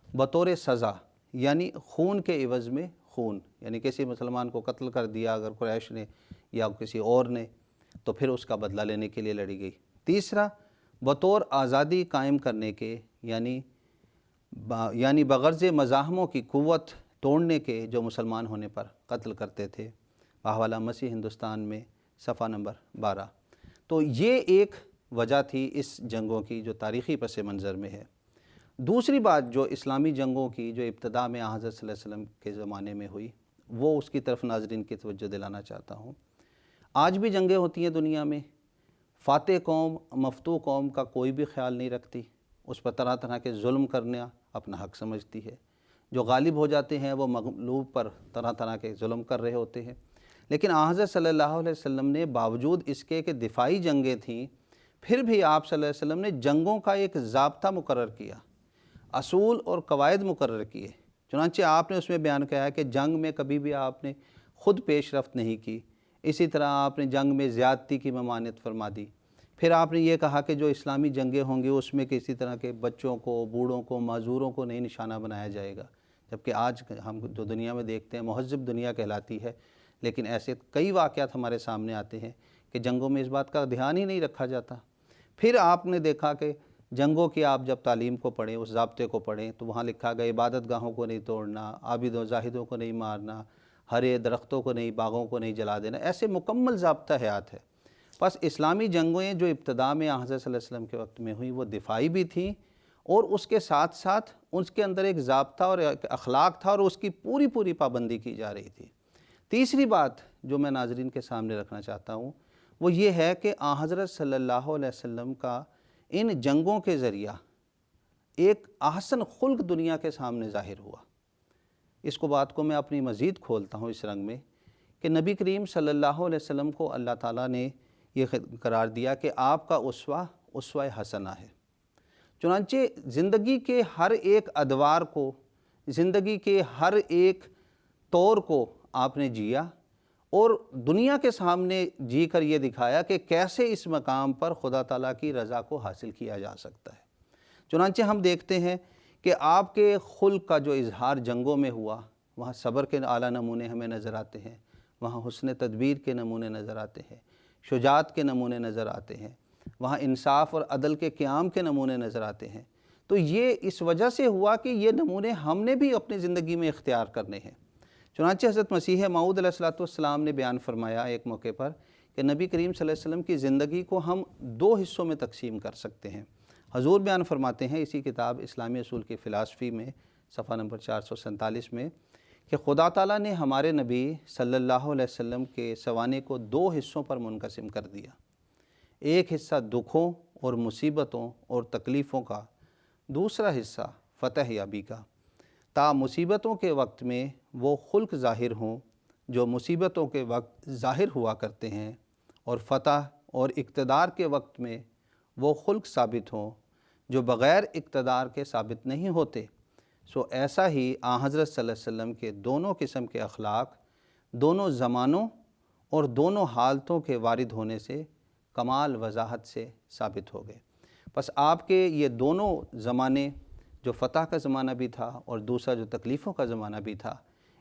بطور سزا یعنی خون کے عوض میں خون، یعنی کسی مسلمان کو قتل کر دیا اگر قریش نے یا کسی اور نے، تو پھر اس کا بدلہ لینے کے لیے لڑی گئی۔ تیسرا، بطور آزادی قائم کرنے کے یعنی بغرض مزاحموں کی قوت توڑنے کے، جو مسلمان ہونے پر قتل کرتے تھے۔ بحوالہ مسیح ہندوستان میں صفحہ نمبر 12۔ تو یہ ایک وجہ تھی اس جنگوں کی جو تاریخی پس منظر میں ہے۔ دوسری بات جو اسلامی جنگوں کی جو ابتدا میں حضرت صلی اللہ علیہ وسلم کے زمانے میں ہوئی، وہ اس کی طرف ناظرین کی توجہ دلانا چاہتا ہوں۔ آج بھی جنگیں ہوتی ہیں دنیا میں، فاتح قوم مفتوح قوم کا کوئی بھی خیال نہیں رکھتی، اس پر طرح طرح کے ظلم کرنا اپنا حق سمجھتی ہے۔ جو غالب ہو جاتے ہیں وہ مغلوب پر طرح طرح کے ظلم کر رہے ہوتے ہیں۔ لیکن حضرت صلی اللہ علیہ وسلم نے باوجود اس کے کہ دفاعی جنگیں تھیں، پھر بھی آپ صلی اللہ علیہ وسلم نے جنگوں کا ایک ضابطہ مقرر کیا، اصول اور قواعد مقرر کیے۔ چنانچہ آپ نے اس میں بیان کیا ہے کہ جنگ میں کبھی بھی آپ نے خود پیش رفت نہیں کی، اسی طرح آپ نے جنگ میں زیادتی کی ممانعت فرما دی۔ پھر آپ نے یہ کہا کہ جو اسلامی جنگیں ہوں گی اس میں کسی طرح کے بچوں کو، بوڑھوں کو، معذوروں کو نہیں نشانہ بنایا جائے گا، جبکہ آج ہم جو دنیا میں دیکھتے ہیں مہذب دنیا کہلاتی ہے، لیکن ایسے کئی واقعات ہمارے سامنے آتے ہیں کہ جنگوں میں اس بات کا دھیان ہی نہیں رکھا جاتا۔ پھر آپ نے دیکھا کہ جنگوں کی آپ جب تعلیم کو پڑھیں، اس ضابطے کو پڑھیں، تو وہاں لکھا گیا عبادت گاہوں کو نہیں توڑنا، عابد و زاہدوں کو نہیں مارنا، ہرے درختوں کو نہیں، باغوں کو نہیں جلا دینا، ایسے مکمل ضابطہ حیات ہے۔ بس اسلامی جنگیں جو ابتدا میں حضرت صلی اللہ علیہ وسلم کے وقت میں ہوئی وہ دفاعی بھی تھیں، اور اس کے ساتھ ساتھ اس کے اندر ایک ضابطہ اور ایک اخلاق تھا، اور اس کی پوری پابندی کی جا رہی تھی۔ تیسری بات جو میں ناظرین کے سامنے رکھنا چاہتا ہوں وہ یہ ہے کہ حضرت صلی اللہ علیہ وسلم کا ان جنگوں کے ذریعہ ایک احسن خلق دنیا کے سامنے ظاہر ہوا۔ اس بات کو میں اپنی مزید کھولتا ہوں اس رنگ میں کہ نبی کریم صلی اللہ علیہ وسلم کو اللہ تعالیٰ نے یہ قرار دیا کہ آپ کا اسوہ حسنہ ہے۔ چنانچہ زندگی کے ہر ایک ادوار کو، زندگی کے ہر ایک طور کو آپ نے جیا، اور دنیا کے سامنے جی کر یہ دکھایا کہ کیسے اس مقام پر خدا تعالیٰ کی رضا کو حاصل کیا جا سکتا ہے۔ چنانچہ ہم دیکھتے ہیں کہ آپ کے خلق کا جو اظہار جنگوں میں ہوا، وہاں صبر کے اعلیٰ نمونے ہمیں نظر آتے ہیں، وہاں حسن تدبیر کے نمونے نظر آتے ہیں، شجاعت کے نمونے نظر آتے ہیں، وہاں انصاف اور عدل کے قیام کے نمونے نظر آتے ہیں۔ تو یہ اس وجہ سے ہوا کہ یہ نمونے ہم نے بھی اپنی زندگی میں اختیار کرنے ہیں۔ چنانچہ حضرت مسیح موعود علیہ السلام نے بیان فرمایا ایک موقع پر کہ نبی کریم صلی اللہ علیہ وسلم کی زندگی کو ہم 2 حصوں میں تقسیم کر سکتے ہیں۔ حضور بیان فرماتے ہیں اسی کتاب اسلامی اصول کی فلاسفی میں صفحہ نمبر 447 میں کہ خدا تعالیٰ نے ہمارے نبی صلی اللہ علیہ وسلم کے سوانے کو 2 حصوں پر منقسم کر دیا۔ ایک حصہ دکھوں اور مصیبتوں اور تکلیفوں کا، دوسرا حصہ فتح یابی کا، تا مصیبتوں کے وقت میں وہ خلق ظاہر ہوں جو مصیبتوں کے وقت ظاہر ہوا کرتے ہیں، اور فتح اور اقتدار کے وقت میں وہ خلق ثابت ہوں جو بغیر اقتدار کے ثابت نہیں ہوتے۔ سو ایسا ہی حضرت صلی اللہ علیہ وسلم کے دونوں قسم کے اخلاق دونوں زمانوں اور دونوں حالتوں کے وارد ہونے سے کمال وضاحت سے ثابت ہو گئے۔ بس آپ کے یہ دونوں زمانے، جو فتح کا زمانہ بھی تھا اور دوسرا جو تکلیفوں کا زمانہ بھی تھا،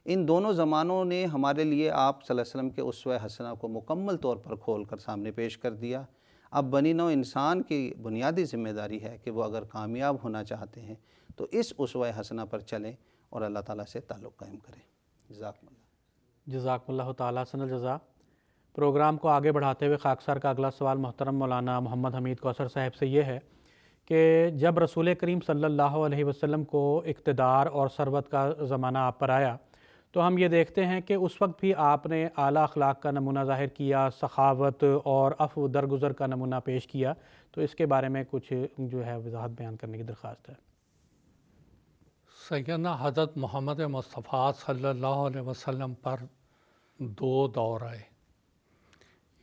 ان دونوں زمانوں نے ہمارے لیے آپ صلی اللہ علیہ وسلم کے اسوہ حسنہ کو مکمل طور پر کھول کر سامنے پیش کر دیا۔ اب بنی نوع انسان کی بنیادی ذمہ داری ہے کہ وہ اگر کامیاب ہونا چاہتے ہیں تو اس اسوہ حسنہ پر چلیں اور اللہ تعالیٰ سے تعلق قائم کریں۔ جزاکم اللہ۔ جزاک اللہ تعالیٰ حسن الجزا۔ پروگرام کو آگے بڑھاتے ہوئے خاکسار کا اگلا سوال محترم مولانا محمد حمید کوثر صاحب سے یہ ہے کہ جب رسول کریم صلی اللہ علیہ وسلم کو اقتدار اور ثروت کا زمانہ آپ پر آیا تو ہم یہ دیکھتے ہیں کہ اس وقت بھی آپ نے اعلیٰ اخلاق کا نمونہ ظاہر کیا، سخاوت اور عفو درگزر کا نمونہ پیش کیا، تو اس کے بارے میں کچھ جو ہے وضاحت بیان کرنے کی درخواست ہے۔ سیدنا حضرت محمد مصطفیٰ صلی اللہ علیہ وسلم پر دو دور آئے،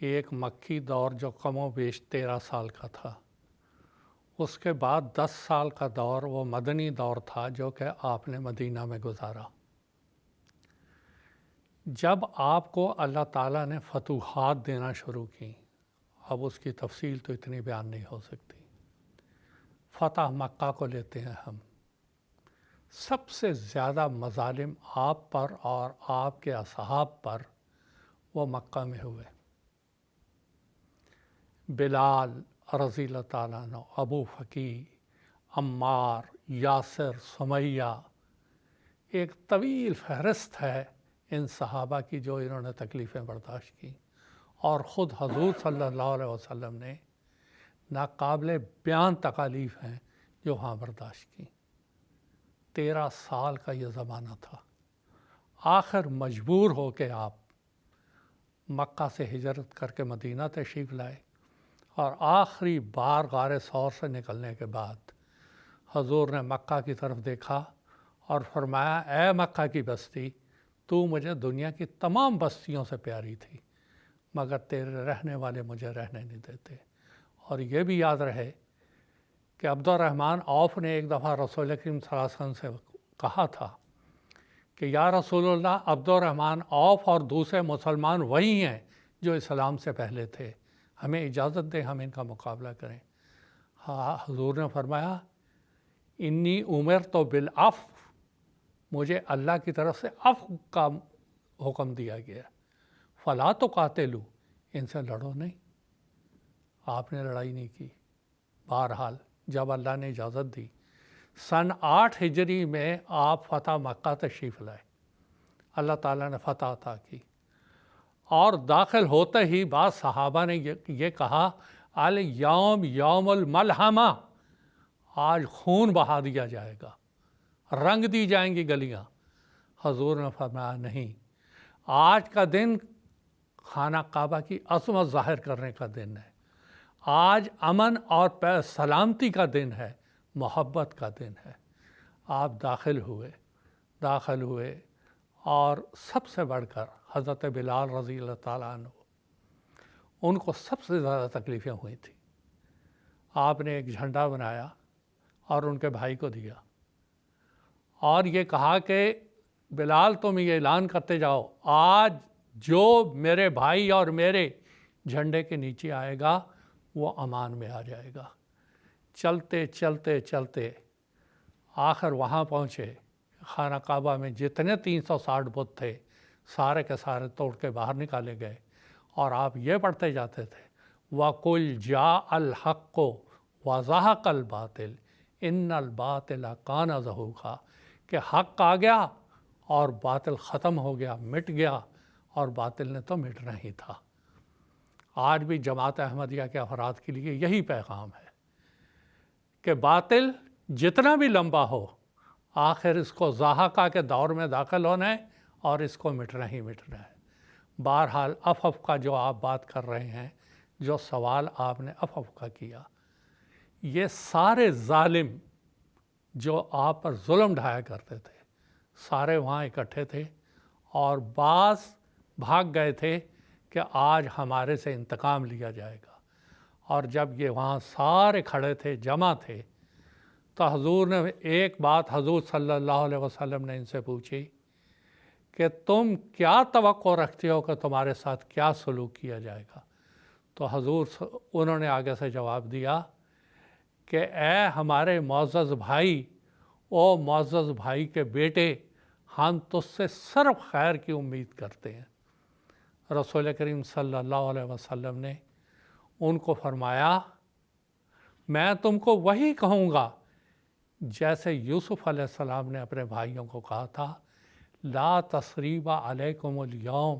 ایک مکی دور جو کم و بیش 13 سال کا تھا، اس کے بعد 10 سال کا دور وہ مدنی دور تھا جو کہ آپ نے مدینہ میں گزارا۔ جب آپ کو اللہ تعالیٰ نے فتوحات دینا شروع کی، اب اس کی تفصیل تو اتنی بیان نہیں ہو سکتی، فتح مکہ کو لیتے ہیں ہم، سب سے زیادہ مظالم آپ پر اور آپ کے اصحاب پر وہ مکہ میں ہوئے۔ بلال رضی اللہ تعالیٰ عنہ، ابو فقی، عمار، یاسر، سمیہ، ایک طویل فہرست ہے ان صحابہ کی جو انہوں نے تکلیفیں برداشت کی، اور خود حضور صلی اللہ علیہ وسلم نے ناقابل بیان تکالیف ہیں جو وہاں برداشت کی۔ 13 سال کا یہ زمانہ تھا، آخر مجبور ہو کے آپ مکہ سے ہجرت کر کے مدینہ تشریف لائے، اور آخری بار غار ثور سے نکلنے کے بعد حضور نے مکہ کی طرف دیکھا اور فرمایا، اے مکہ کی بستی، تو مجھے دنیا کی تمام بستیوں سے پیاری تھی، مگر تیرے رہنے والے مجھے رہنے نہیں دیتے۔ اور یہ بھی یاد رہے کہ عبد الرحمن عوف نے ایک دفعہ رسول کریم صلی اللہ علیہ وسلم سے کہا تھا کہ یا رسول اللہ، عبد الرحمن عوف اور دوسرے مسلمان وہی ہیں جو اسلام سے پہلے تھے، ہمیں اجازت دیں ہم ان کا مقابلہ کریں۔ حضور نے فرمایا، انی امرت بالعفو، مجھے اللہ کی طرف سے عفو کا حکم دیا گیا، فلا تقاتلوا، ان سے لڑو نہیں۔ آپ نے لڑائی نہیں کی۔ بہرحال جب اللہ نے اجازت دی، سن 8 ہجری میں آپ فتح مکہ تشریف لائے، اللہ تعالیٰ نے فتح عطا کی، اور داخل ہوتے ہی بعض صحابہ نے یہ کہا، الیوم یوم الملحمہ، آج خون بہا دیا جائے گا، رنگ دی جائیں گی گلیاں۔ حضور نے فرمایا، نہیں، آج کا دن خانہ کعبہ کی عظمت ظاہر کرنے کا دن ہے، آج امن اور سلامتی کا دن ہے، محبت کا دن ہے۔ آپ داخل ہوئے اور سب سے بڑھ کر حضرت بلال رضی اللہ تعالیٰ عنہ، ان کو سب سے زیادہ تکلیفیں ہوئی تھیں۔ آپ نے ایک جھنڈا بنایا اور ان کے بھائی کو دیا، اور یہ کہا کہ بلال تم یہ اعلان کرتے جاؤ، آج جو میرے بھائی اور میرے جھنڈے کے نیچے آئے گا وہ امان میں آ جائے گا۔ چلتے چلتے چلتے آخر وہاں پہنچے، خانہ کعبہ میں جتنے 360 بت تھے سارے کے سارے توڑ کے باہر نکالے گئے، اور آپ یہ پڑھتے جاتے تھے، وَقُلْ جَاءَ الْحَقُّ وَزَهَقَ الْبَاطِلُ إِنَّ الْبَاطِلَ كَانَ زَهُوقًا، کہ حق آ گیا اور باطل ختم ہو گیا، مٹ گیا، اور باطل نے تو مٹنا ہی تھا۔ آج بھی جماعت احمدیہ کے افراد کے لیے یہی پیغام ہے کہ باطل جتنا بھی لمبا ہو، آخر اس کو زاہقہ کے دور میں داخل ہونا ہے اور اس کو مٹنا ہی مٹنا ہے۔ بہرحال عفو کا جو آپ بات کر رہے ہیں، جو سوال آپ نے عفو کا کیا، یہ سارے ظالم جو آپ پر ظلم ڈھایا کرتے تھے سارے وہاں اکٹھے تھے، اور بعض بھاگ گئے تھے کہ آج ہمارے سے انتقام لیا جائے گا۔ اور جب یہ وہاں سارے کھڑے تھے، جمع تھے، تو حضور نے ایک بات حضور صلی اللہ علیہ وسلم نے ان سے پوچھی کہ تم کیا توقع رکھتے ہو کہ تمہارے ساتھ کیا سلوک کیا جائے گا؟ تو انہوں نے آگے سے جواب دیا کہ اے ہمارے معزز بھائی، او معزز بھائی کے بیٹے، ہم تجھ سے صرف خیر کی امید کرتے ہیں۔ رسول کریم صلی اللہ علیہ وسلم نے ان کو فرمایا، میں تم کو وہی کہوں گا جیسے یوسف علیہ السلام نے اپنے بھائیوں کو کہا تھا، لا تثریب علیکم الیوم،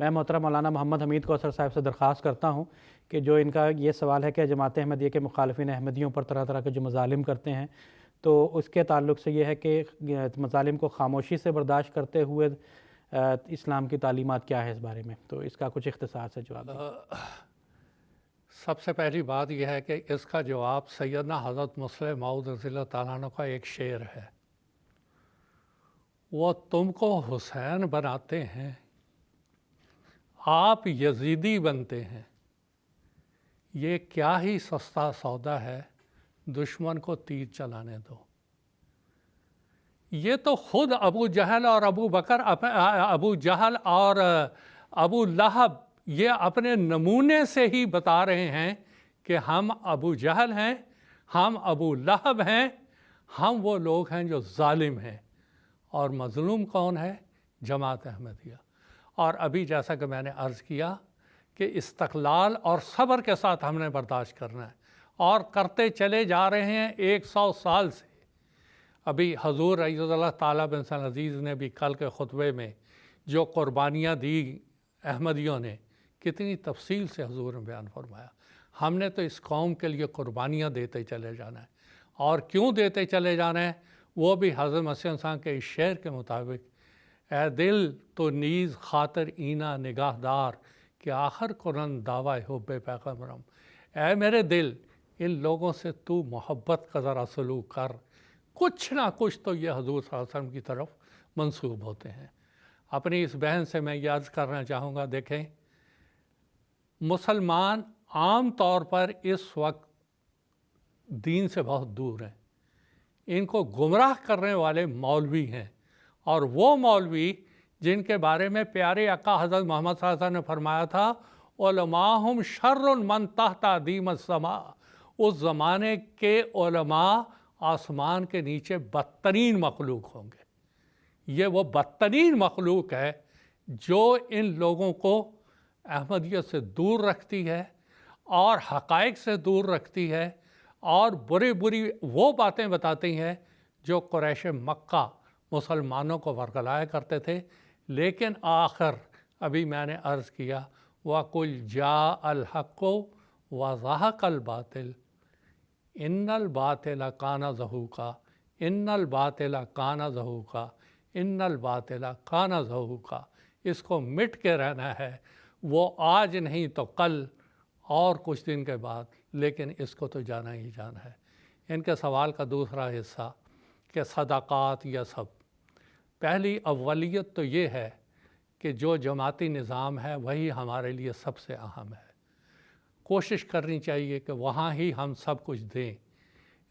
میں محترم مولانا محمد حمید کوثر صاحب سے درخواست کرتا ہوں کہ جو ان کا یہ سوال ہے کہ جماعت احمدیہ کے مخالفین احمدیوں پر طرح طرح کے جو مظالم کرتے ہیں، تو اس کے تعلق سے یہ ہے کہ مظالم کو خاموشی سے برداشت کرتے ہوئے اسلام کی تعلیمات کیا ہے اس بارے میں، تو اس کا کچھ اختصار سے جواب دیں۔ سب سے پہلی بات یہ ہے کہ اس کا جواب سیدنا حضرت مسلم موعود رضی اللہ تعالیٰ عنہ کا ایک شعر ہے، وہ تم کو حسین بناتے ہیں، آپ یزیدی بنتے ہیں، یہ کیا ہی سستا سودا ہے، دشمن کو تیر چلانے دو۔ یہ تو خود ابو جہل اور ابو جہل اور ابو لہب یہ اپنے نمونے سے ہی بتا رہے ہیں کہ ہم ابو جہل ہیں، ہم ابو لہب ہیں، ہم وہ لوگ ہیں جو ظالم ہیں، اور مظلوم کون ہے؟ جماعت احمدیہ۔ اور ابھی جیسا کہ میں نے عرض کیا کہ استقلال اور صبر کے ساتھ ہم نے برداشت کرنا ہے، اور کرتے چلے جا رہے ہیں 100 سال سے۔ ابھی حضور رضی اللہ تعالیٰ بن عزیز نے بھی کل کے خطبے میں جو قربانیاں دی احمدیوں نے، کتنی تفصیل سے حضور نے بیان فرمایا۔ ہم نے تو اس قوم کے لیے قربانیاں دیتے چلے جانا ہے، اور کیوں دیتے چلے جانا ہے وہ بھی حضرت مسیح انسان کے اس شعر کے مطابق، اے دل تو نیز خاطر اینا نگاہ دار کہ آخر قرآن دعوی حب پیغمبرم، اے میرے دل ان لوگوں سے تو محبت کا ذرا سلوک کر، کچھ نہ کچھ تو یہ حضور صلی اللہ علیہ وسلم کی طرف منسوب ہوتے ہیں۔ اپنی اس بہن سے میں یہ عرض کرنا چاہوں گا، دیکھیں مسلمان عام طور پر اس وقت دین سے بہت دور ہیں، ان کو گمراہ کرنے والے مولوی ہیں، اور وہ مولوی جن کے بارے میں پیارے آقا حضرت محمد صلی اللہ علیہ وسلم نے فرمایا تھا علماءہم شر من تحت ادیم السماء، اس زمانے کے علماء آسمان کے نیچے بدترین مخلوق ہوں گے۔ یہ وہ بدترین مخلوق ہے جو ان لوگوں کو احمدیت سے دور رکھتی ہے اور حقائق سے دور رکھتی ہے، اور بری وہ باتیں بتاتی ہیں جو قریش مکہ مسلمانوں کو ورگلایا کرتے تھے۔ لیکن آخر ابھی میں نے عرض کیا وَقُلْ جَاءَ الْحَقُّ وَزَهَقَ الْبَاطِلُ ان الباطل کان زہوقا، ان الباطل کان زہوقا، ان الباطل کان زہوقا۔ اس کو مٹ کے رہنا ہے، وہ آج نہیں تو کل اور کچھ دن کے بعد، لیکن اس کو تو جانا ہی جانا ہے۔ ان کے سوال کا دوسرا حصہ کہ صدقات یا سب، پہلی اولیت تو یہ ہے کہ جو جماعتی نظام ہے وہی ہمارے لیے سب سے اہم ہے، کوشش کرنی چاہیے کہ وہاں ہی ہم سب کچھ دیں۔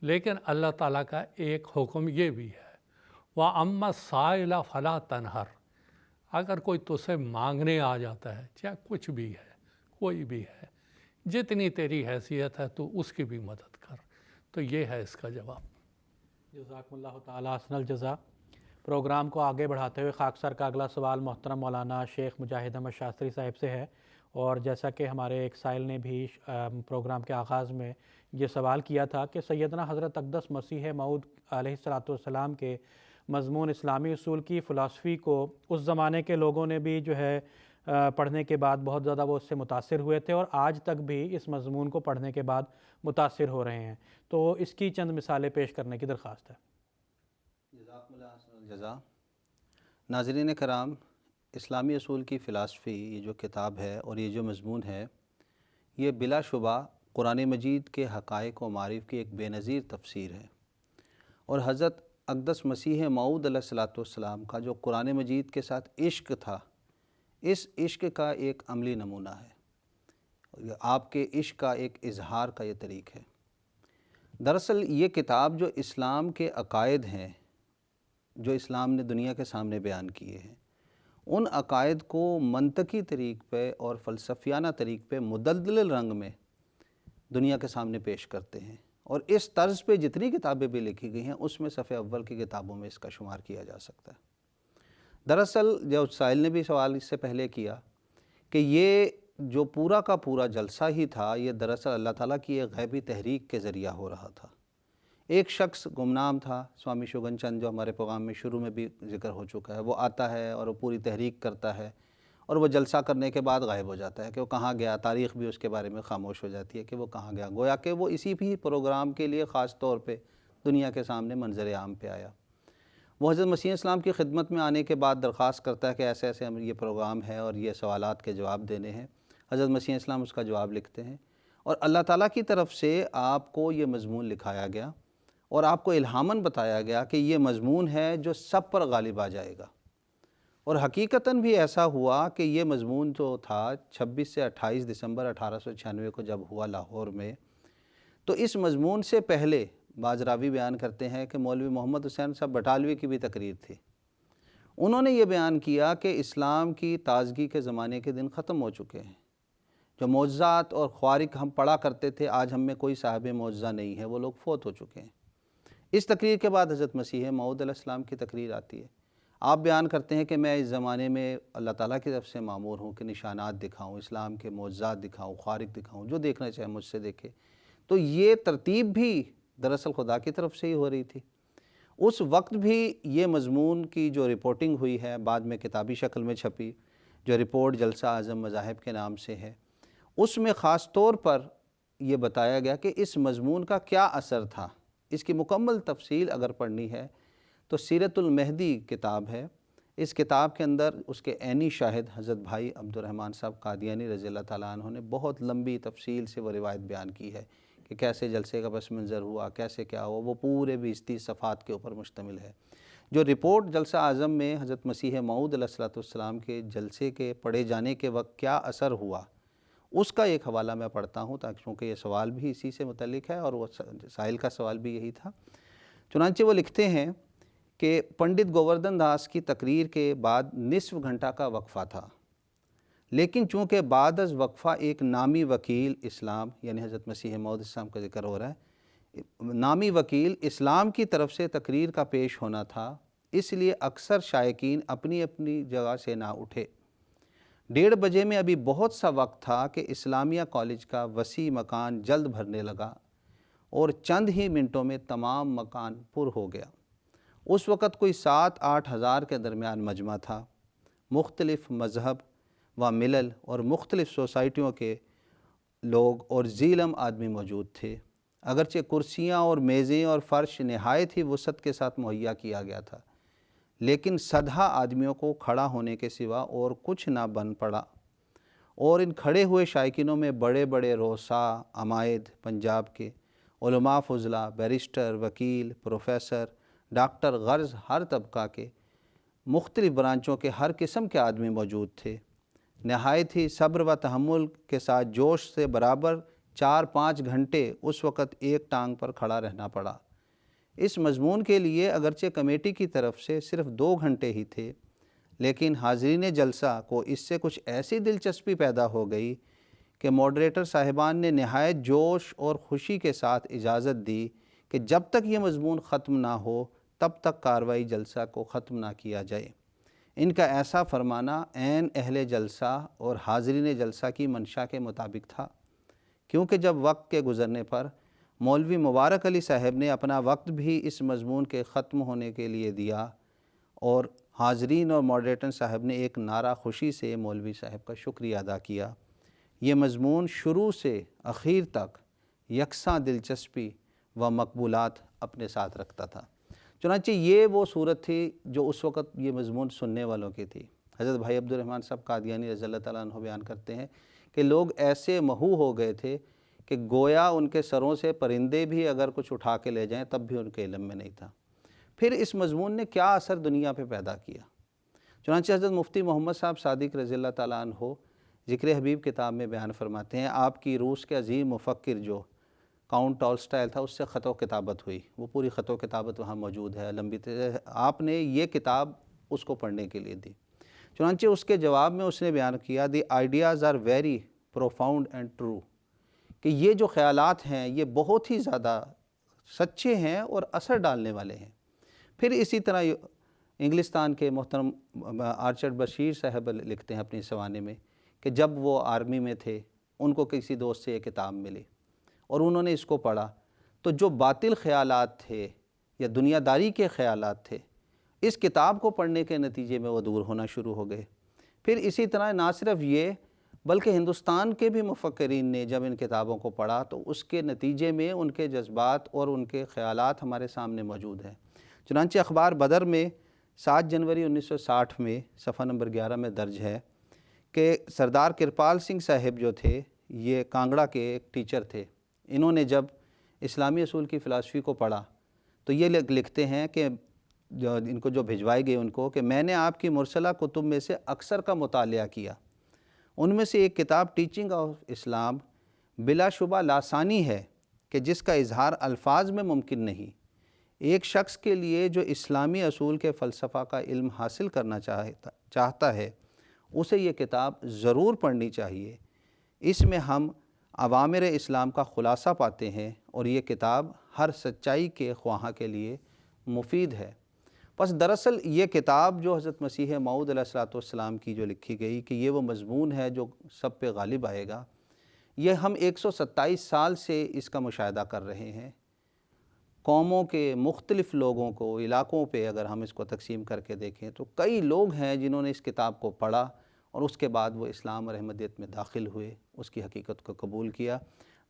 لیکن اللہ تعالیٰ کا ایک حکم یہ بھی ہے وَأَمَّا السَّائِلَ فَلَا تَنْهَرْ، اگر کوئی تجھ سے مانگنے آ جاتا ہے، چاہے کچھ بھی ہے، کوئی بھی ہے، جتنی تیری حیثیت ہے تو اس کی بھی مدد کر۔ تو یہ ہے اس کا جواب۔ جزاکم اللہ تعالیٰ حسن الجزا۔ پروگرام کو آگے بڑھاتے ہوئے خاکسار کا اگلا سوال محترم مولانا شیخ مجاہد احمد شاستری صاحب سے ہے، اور جیسا کہ ہمارے ایک سائل نے بھی پروگرام کے آغاز میں یہ سوال کیا تھا کہ سیدنا حضرت اقدس مسیح موعود علیہ السلام کے مضمون اسلامی اصول کی فلسفی کو اس زمانے کے لوگوں نے بھی جو ہے پڑھنے کے بعد بہت زیادہ وہ اس سے متاثر ہوئے تھے، اور آج تک بھی اس مضمون کو پڑھنے کے بعد متاثر ہو رہے ہیں، تو اس کی چند مثالیں پیش کرنے کی درخواست ہے۔ جزاکم اللہ حسن الجزا۔ ناظرین کرام، اسلامی اصول کی فلسفی یہ جو کتاب ہے اور یہ جو مضمون ہے، یہ بلا شبہ قرآن مجید کے حقائق و معارف کی ایک بے نظیر تفسیر ہے، اور حضرت اقدس مسیح موعود علیہ السلام کا جو قرآن مجید کے ساتھ عشق تھا، اس عشق کا ایک عملی نمونہ ہے، آپ کے عشق کا ایک اظہار کا یہ طریق ہے۔ دراصل یہ کتاب جو اسلام کے عقائد ہیں، جو اسلام نے دنیا کے سامنے بیان کیے ہیں، ان عقائد کو منطقی طریق پہ اور فلسفیانہ طریق پہ مدلل رنگ میں دنیا کے سامنے پیش کرتے ہیں، اور اس طرز پہ جتنی کتابیں بھی لکھی گئی ہیں اس میں صف اول کی کتابوں میں اس کا شمار کیا جا سکتا ہے۔ دراصل جو سائل نے بھی سوال اس سے پہلے کیا کہ یہ جو پورا کا پورا جلسہ ہی تھا، یہ دراصل اللہ تعالیٰ کی ایک غیبی تحریک کے ذریعہ ہو رہا تھا۔ ایک شخص گمنام تھا، سوامی شوگن چند، جو ہمارے پروگرام میں شروع میں بھی ذکر ہو چکا ہے، وہ آتا ہے اور وہ پوری تحریک کرتا ہے، اور وہ جلسہ کرنے کے بعد غائب ہو جاتا ہے کہ وہ کہاں گیا، تاریخ بھی اس کے بارے میں خاموش ہو جاتی ہے کہ وہ کہاں گیا، گویا کہ وہ اسی بھی پروگرام کے لیے خاص طور پہ دنیا کے سامنے منظر عام پہ آیا۔ وہ حضرت مسیح اسلام کی خدمت میں آنے کے بعد درخواست کرتا ہے کہ ایسے ایسے یہ پروگرام ہے اور یہ سوالات کے جواب دینے ہیں۔ حضرت مسیح اسلام اس کا جواب لکھتے ہیں اور اللہ تعالیٰ کی طرف سے آپ کو یہ مضمون لکھایا گیا اور آپ کو الہاماً بتایا گیا کہ یہ مضمون ہے جو سب پر غالب آ جائے گا۔ اور حقیقتاً بھی ایسا ہوا کہ یہ مضمون جو تھا 26 سے 28 دسمبر 1896 کو جب ہوا لاہور میں، تو اس مضمون سے پہلے بعض راوی بیان کرتے ہیں کہ مولوی محمد حسین صاحب بٹالوی کی بھی تقریر تھی۔ انہوں نے یہ بیان کیا کہ اسلام کی تازگی کے زمانے کے دن ختم ہو چکے ہیں۔ جو معجزات اور خوارق ہم پڑھا کرتے تھے، آج ہم میں کوئی صاحب معجزہ نہیں ہے، وہ لوگ فوت ہو چکے ہیں۔ اس تقریر کے بعد حضرت مسیح موعود علیہ السلام کی تقریر آتی ہے۔ آپ بیان کرتے ہیں کہ میں اس زمانے میں اللہ تعالیٰ کی طرف سے مامور ہوں کہ نشانات دکھاؤں، اسلام کے معجزات دکھاؤں، خوارق دکھاؤں، جو دیکھنا چاہے مجھ سے دیکھے۔ تو یہ ترتیب بھی دراصل خدا کی طرف سے ہی ہو رہی تھی۔ اس وقت بھی یہ مضمون کی جو رپورٹنگ ہوئی ہے، بعد میں کتابی شکل میں چھپی، جو رپورٹ جلسہ اعظم مذاہب کے نام سے ہے، اس میں خاص طور پر یہ بتایا گیا کہ اس مضمون کا کیا اثر تھا۔ اس کی مکمل تفصیل اگر پڑھنی ہے تو سیرت المہدی کتاب ہے، اس کتاب کے اندر اس کے عینی شاہد حضرت بھائی عبد الرحمن صاحب قادیانی رضی اللہ تعالیٰ عنہ نے بہت لمبی تفصیل سے وہ روایت بیان کی ہے کہ کیسے جلسے کا پس منظر ہوا، کیسے کیا ہوا، وہ پورے 20-30 صفحات کے اوپر مشتمل ہے۔ جو رپورٹ جلسہ اعظم میں حضرت مسیح موعود علیہ السلام کے جلسے کے پڑھے جانے کے وقت کیا اثر ہوا، اس کا ایک حوالہ میں پڑھتا ہوں تاکہ چونکہ یہ سوال بھی اسی سے متعلق ہے اور وہ سائل کا سوال بھی یہی تھا۔ چنانچہ وہ لکھتے ہیں کہ پنڈت گووردھن داس کی تقریر کے بعد نصف گھنٹہ کا وقفہ تھا، لیکن چونکہ بعد از وقفہ ایک نامی وکیل اسلام، یعنی حضرت مسیح موعود اسلام کا ذکر ہو رہا ہے، نامی وکیل اسلام کی طرف سے تقریر کا پیش ہونا تھا، اس لیے اکثر شائقین اپنی اپنی جگہ سے نہ اٹھے۔ 1:30 بجے میں ابھی بہت سا وقت تھا کہ اسلامیہ کالج کا وسیع مکان جلد بھرنے لگا اور چند ہی منٹوں میں تمام مکان پر ہو گیا۔ اس وقت کوئی 7-8 ہزار کے درمیان مجمع تھا۔ مختلف مذہب و ملل اور مختلف سوسائٹیوں کے لوگ اور ذی علم آدمی موجود تھے۔ اگرچہ کرسیاں اور میزیں اور فرش نہایت ہی وسعت کے ساتھ مہیا کیا گیا تھا، لیکن صدہا آدمیوں کو کھڑا ہونے کے سوا اور کچھ نہ بن پڑا، اور ان کھڑے ہوئے شائقینوں میں بڑے بڑے رؤساء عمائد پنجاب کے، علماء فضلاء، بیرسٹر، وکیل، پروفیسر، ڈاکٹر، غرض ہر طبقہ کے، مختلف برانچوں کے ہر قسم کے آدمی موجود تھے۔ نہایت ہی صبر و تحمل کے ساتھ جوش سے برابر 4-5 گھنٹے اس وقت ایک ٹانگ پر کھڑا رہنا پڑا۔ اس مضمون کے لیے اگرچہ کمیٹی کی طرف سے صرف 2 گھنٹے ہی تھے، لیکن حاضرین جلسہ کو اس سے کچھ ایسی دلچسپی پیدا ہو گئی کہ ماڈریٹر صاحبان نے نہایت جوش اور خوشی کے ساتھ اجازت دی کہ جب تک یہ مضمون ختم نہ ہو تب تک کارروائی جلسہ کو ختم نہ کیا جائے۔ ان کا ایسا فرمانا عین اہل جلسہ اور حاضرین جلسہ کی منشا کے مطابق تھا، کیونکہ جب وقت کے گزرنے پر مولوی مبارک علی صاحب نے اپنا وقت بھی اس مضمون کے ختم ہونے کے لیے دیا اور حاضرین اور ماڈریٹر صاحب نے ایک نعرہ خوشی سے مولوی صاحب کا شکریہ ادا کیا۔ یہ مضمون شروع سے اخیر تک یکساں دلچسپی و مقبولات اپنے ساتھ رکھتا تھا۔ چنانچہ یہ وہ صورت تھی جو اس وقت یہ مضمون سننے والوں کی تھی۔ حضرت بھائی عبد الرحمن صاحب قادیانی رضی اللہ تعالیٰ عنہ بیان کرتے ہیں کہ لوگ ایسے محو ہو گئے تھے کہ گویا ان کے سروں سے پرندے بھی اگر کچھ اٹھا کے لے جائیں تب بھی ان کے علم میں نہیں تھا۔ پھر اس مضمون نے کیا اثر دنیا پہ پیدا کیا؟ چنانچہ حضرت مفتی محمد صاحب صادق رضی اللہ تعالیٰ عنہ ذکر حبیب کتاب میں بیان فرماتے ہیں، آپ کی روس کے عظیم مفکر جو کاؤنٹ ٹالسٹائل تھا، اس سے خط و کتابت ہوئی، وہ پوری خط و کتابت وہاں موجود ہے، لمبی آپ نے یہ کتاب اس کو پڑھنے کے لیے دی۔ چنانچہ اس کے جواب میں اس نے بیان کیا، the ideas are very profound and true, کہ یہ جو خیالات ہیں یہ بہت ہی زیادہ سچے ہیں اور اثر ڈالنے والے ہیں۔ پھر اسی طرح انگلستان کے محترم آرچرڈ بشیر صاحب لکھتے ہیں اپنی سوانے میں کہ جب وہ آرمی میں تھے ان کو کسی دوست سے یہ کتاب ملی اور انہوں نے اس کو پڑھا تو جو باطل خیالات تھے یا دنیا داری کے خیالات تھے، اس کتاب کو پڑھنے کے نتیجے میں وہ دور ہونا شروع ہو گئے۔ پھر اسی طرح نہ صرف یہ بلکہ ہندوستان کے بھی مفکرین نے جب ان کتابوں کو پڑھا تو اس کے نتیجے میں ان کے جذبات اور ان کے خیالات ہمارے سامنے موجود ہیں۔ چنانچہ اخبار بدر میں 7 جنوری 1960 میں صفحہ نمبر 11 میں درج ہے کہ سردار کرپال سنگھ صاحب جو تھے، یہ کانگڑا کے ایک ٹیچر تھے، انہوں نے جب اسلامی اصول کی فلسفی کو پڑھا تو یہ لکھتے ہیں کہ ان کو جو بھجوائے گئے ان کو کہ میں نے آپ کی مرسلہ کتب میں سے اکثر کا مطالعہ کیا، ان میں سے ایک کتاب ٹیچنگ آف اسلام بلا شبہ لاسانی ہے کہ جس کا اظہار الفاظ میں ممکن نہیں۔ ایک شخص کے لیے جو اسلامی اصول کے فلسفہ کا علم حاصل کرنا چاہتا ہے اسے یہ کتاب ضرور پڑھنی چاہیے۔ اس میں ہم اوامر اسلام کا خلاصہ پاتے ہیں اور یہ کتاب ہر سچائی کے خواہاں کے لیے مفید ہے۔ بس دراصل یہ کتاب جو حضرت مسیح موعود علیہ السلام کی جو لکھی گئی کہ یہ وہ مضمون ہے جو سب پہ غالب آئے گا، یہ ہم 127 سال سے اس کا مشاہدہ کر رہے ہیں۔ قوموں کے مختلف لوگوں کو، علاقوں پہ اگر ہم اس کو تقسیم کر کے دیکھیں تو کئی لوگ ہیں جنہوں نے اس کتاب کو پڑھا اور اس کے بعد وہ اسلام اور احمدیت میں داخل ہوئے، اس کی حقیقت کو قبول کیا۔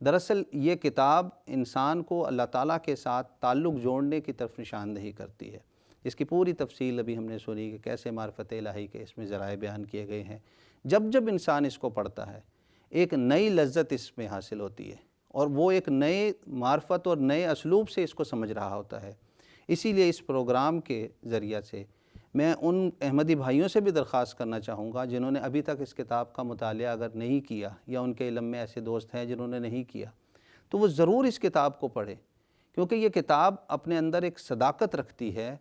دراصل یہ کتاب انسان کو اللہ تعالیٰ کے ساتھ تعلق جوڑنے کی طرف نشاندہی کرتی ہے۔ اس کی پوری تفصیل ابھی ہم نے سنی کہ کیسے معرفت الہی کے اس میں ذرائع بیان کیے گئے ہیں۔ جب انسان اس کو پڑھتا ہے ایک نئی لذت اس میں حاصل ہوتی ہے اور وہ ایک نئے معرفت اور نئے اسلوب سے اس کو سمجھ رہا ہوتا ہے۔ اسی لیے اس پروگرام کے ذریعہ سے میں ان احمدی بھائیوں سے بھی درخواست کرنا چاہوں گا جنہوں نے ابھی تک اس کتاب کا مطالعہ اگر نہیں کیا یا ان کے علم میں ایسے دوست ہیں جنہوں نے نہیں کیا تو وہ ضرور اس کتاب کو پڑھیں، کیونکہ یہ کتاب اپنے اندر ایک صداقت رکھتی ہے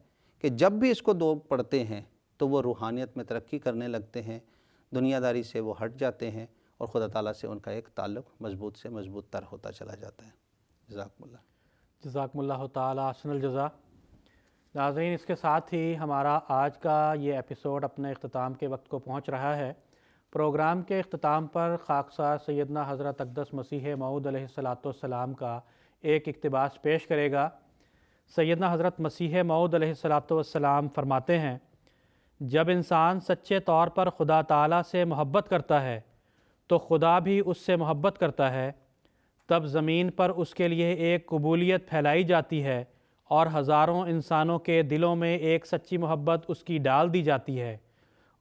کہ جب بھی اس کو لوگ پڑھتے ہیں تو وہ روحانیت میں ترقی کرنے لگتے ہیں، دنیا داری سے وہ ہٹ جاتے ہیں اور خدا تعالیٰ سے ان کا ایک تعلق مضبوط سے مضبوط تر ہوتا چلا جاتا ہے۔ جزاکم اللہ۔ جزاکم اللہ تعالیٰ احسن الجزا۔ ناظرین، اس کے ساتھ ہی ہمارا آج کا یہ ایپیسوڈ اپنے اختتام کے وقت کو پہنچ رہا ہے۔ پروگرام کے اختتام پر خاکسار سیدنا حضرت اقدس مسیح موعود علیہ السلام کا ایک اقتباس پیش کرے گا۔ سیدنا حضرت مسیح موعود علیہ السلام فرماتے ہیں، جب انسان سچے طور پر خدا تعالیٰ سے محبت کرتا ہے تو خدا بھی اس سے محبت کرتا ہے، تب زمین پر اس کے لیے ایک قبولیت پھیلائی جاتی ہے اور ہزاروں انسانوں کے دلوں میں ایک سچی محبت اس کی ڈال دی جاتی ہے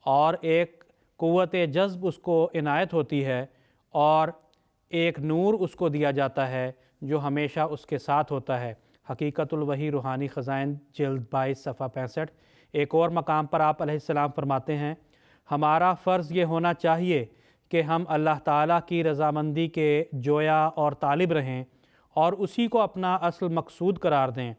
اور ایک قوت جذب اس کو عنایت ہوتی ہے اور ایک نور اس کو دیا جاتا ہے جو ہمیشہ اس کے ساتھ ہوتا ہے۔ حقیقت الوحی روحانی خزائن جلد 22 صفحہ 65۔ ایک اور مقام پر آپ علیہ السلام فرماتے ہیں، ہمارا فرض یہ ہونا چاہیے کہ ہم اللہ تعالیٰ کی رضامندی کے جویا اور طالب رہیں اور اسی کو اپنا اصل مقصود قرار دیں۔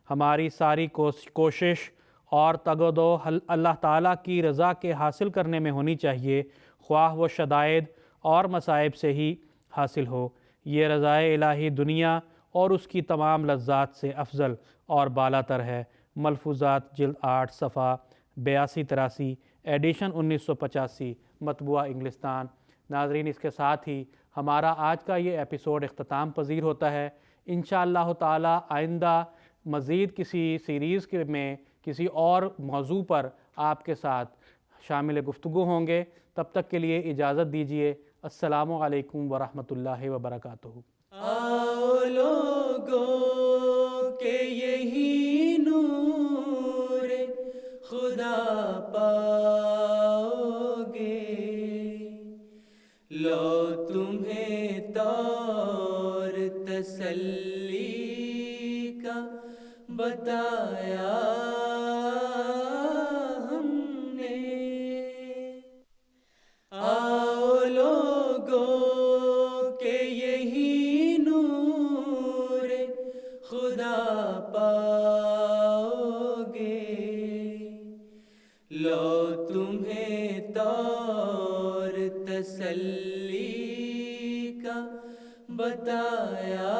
ہماری ساری کوشش اور تگ و دو اللہ تعالیٰ کی رضا کے حاصل کرنے میں ہونی چاہیے، خواہ وہ شدائد اور مصائب سے ہی حاصل ہو۔ یہ رضائے الہی دنیا اور اس کی تمام لذات سے افضل اور بالا تر ہے۔ ملفوظات جلد 8 صفحہ 82-83، ایڈیشن 1985، مطبوعہ انگلستان۔ ناظرین، اس کے ساتھ ہی ہمارا آج کا یہ ایپیسوڈ اختتام پذیر ہوتا ہے۔ انشاءاللہ تعالی آئندہ مزید کسی سیریز میں کسی اور موضوع پر آپ کے ساتھ شامل گفتگو ہوں گے۔ تب تک کے لیے اجازت دیجیے۔ السلام علیکم ورحمۃ اللہ وبرکاتہ۔ آؤ لوگوں کہ یہی نور خدا پاؤ گے، لو تمہیں طور تسلی کا بتایا ہم نے۔ آؤ لوگوں کہ یہی نور خدا پاؤ گے، لو تمہیں طور تسلی کا بتایا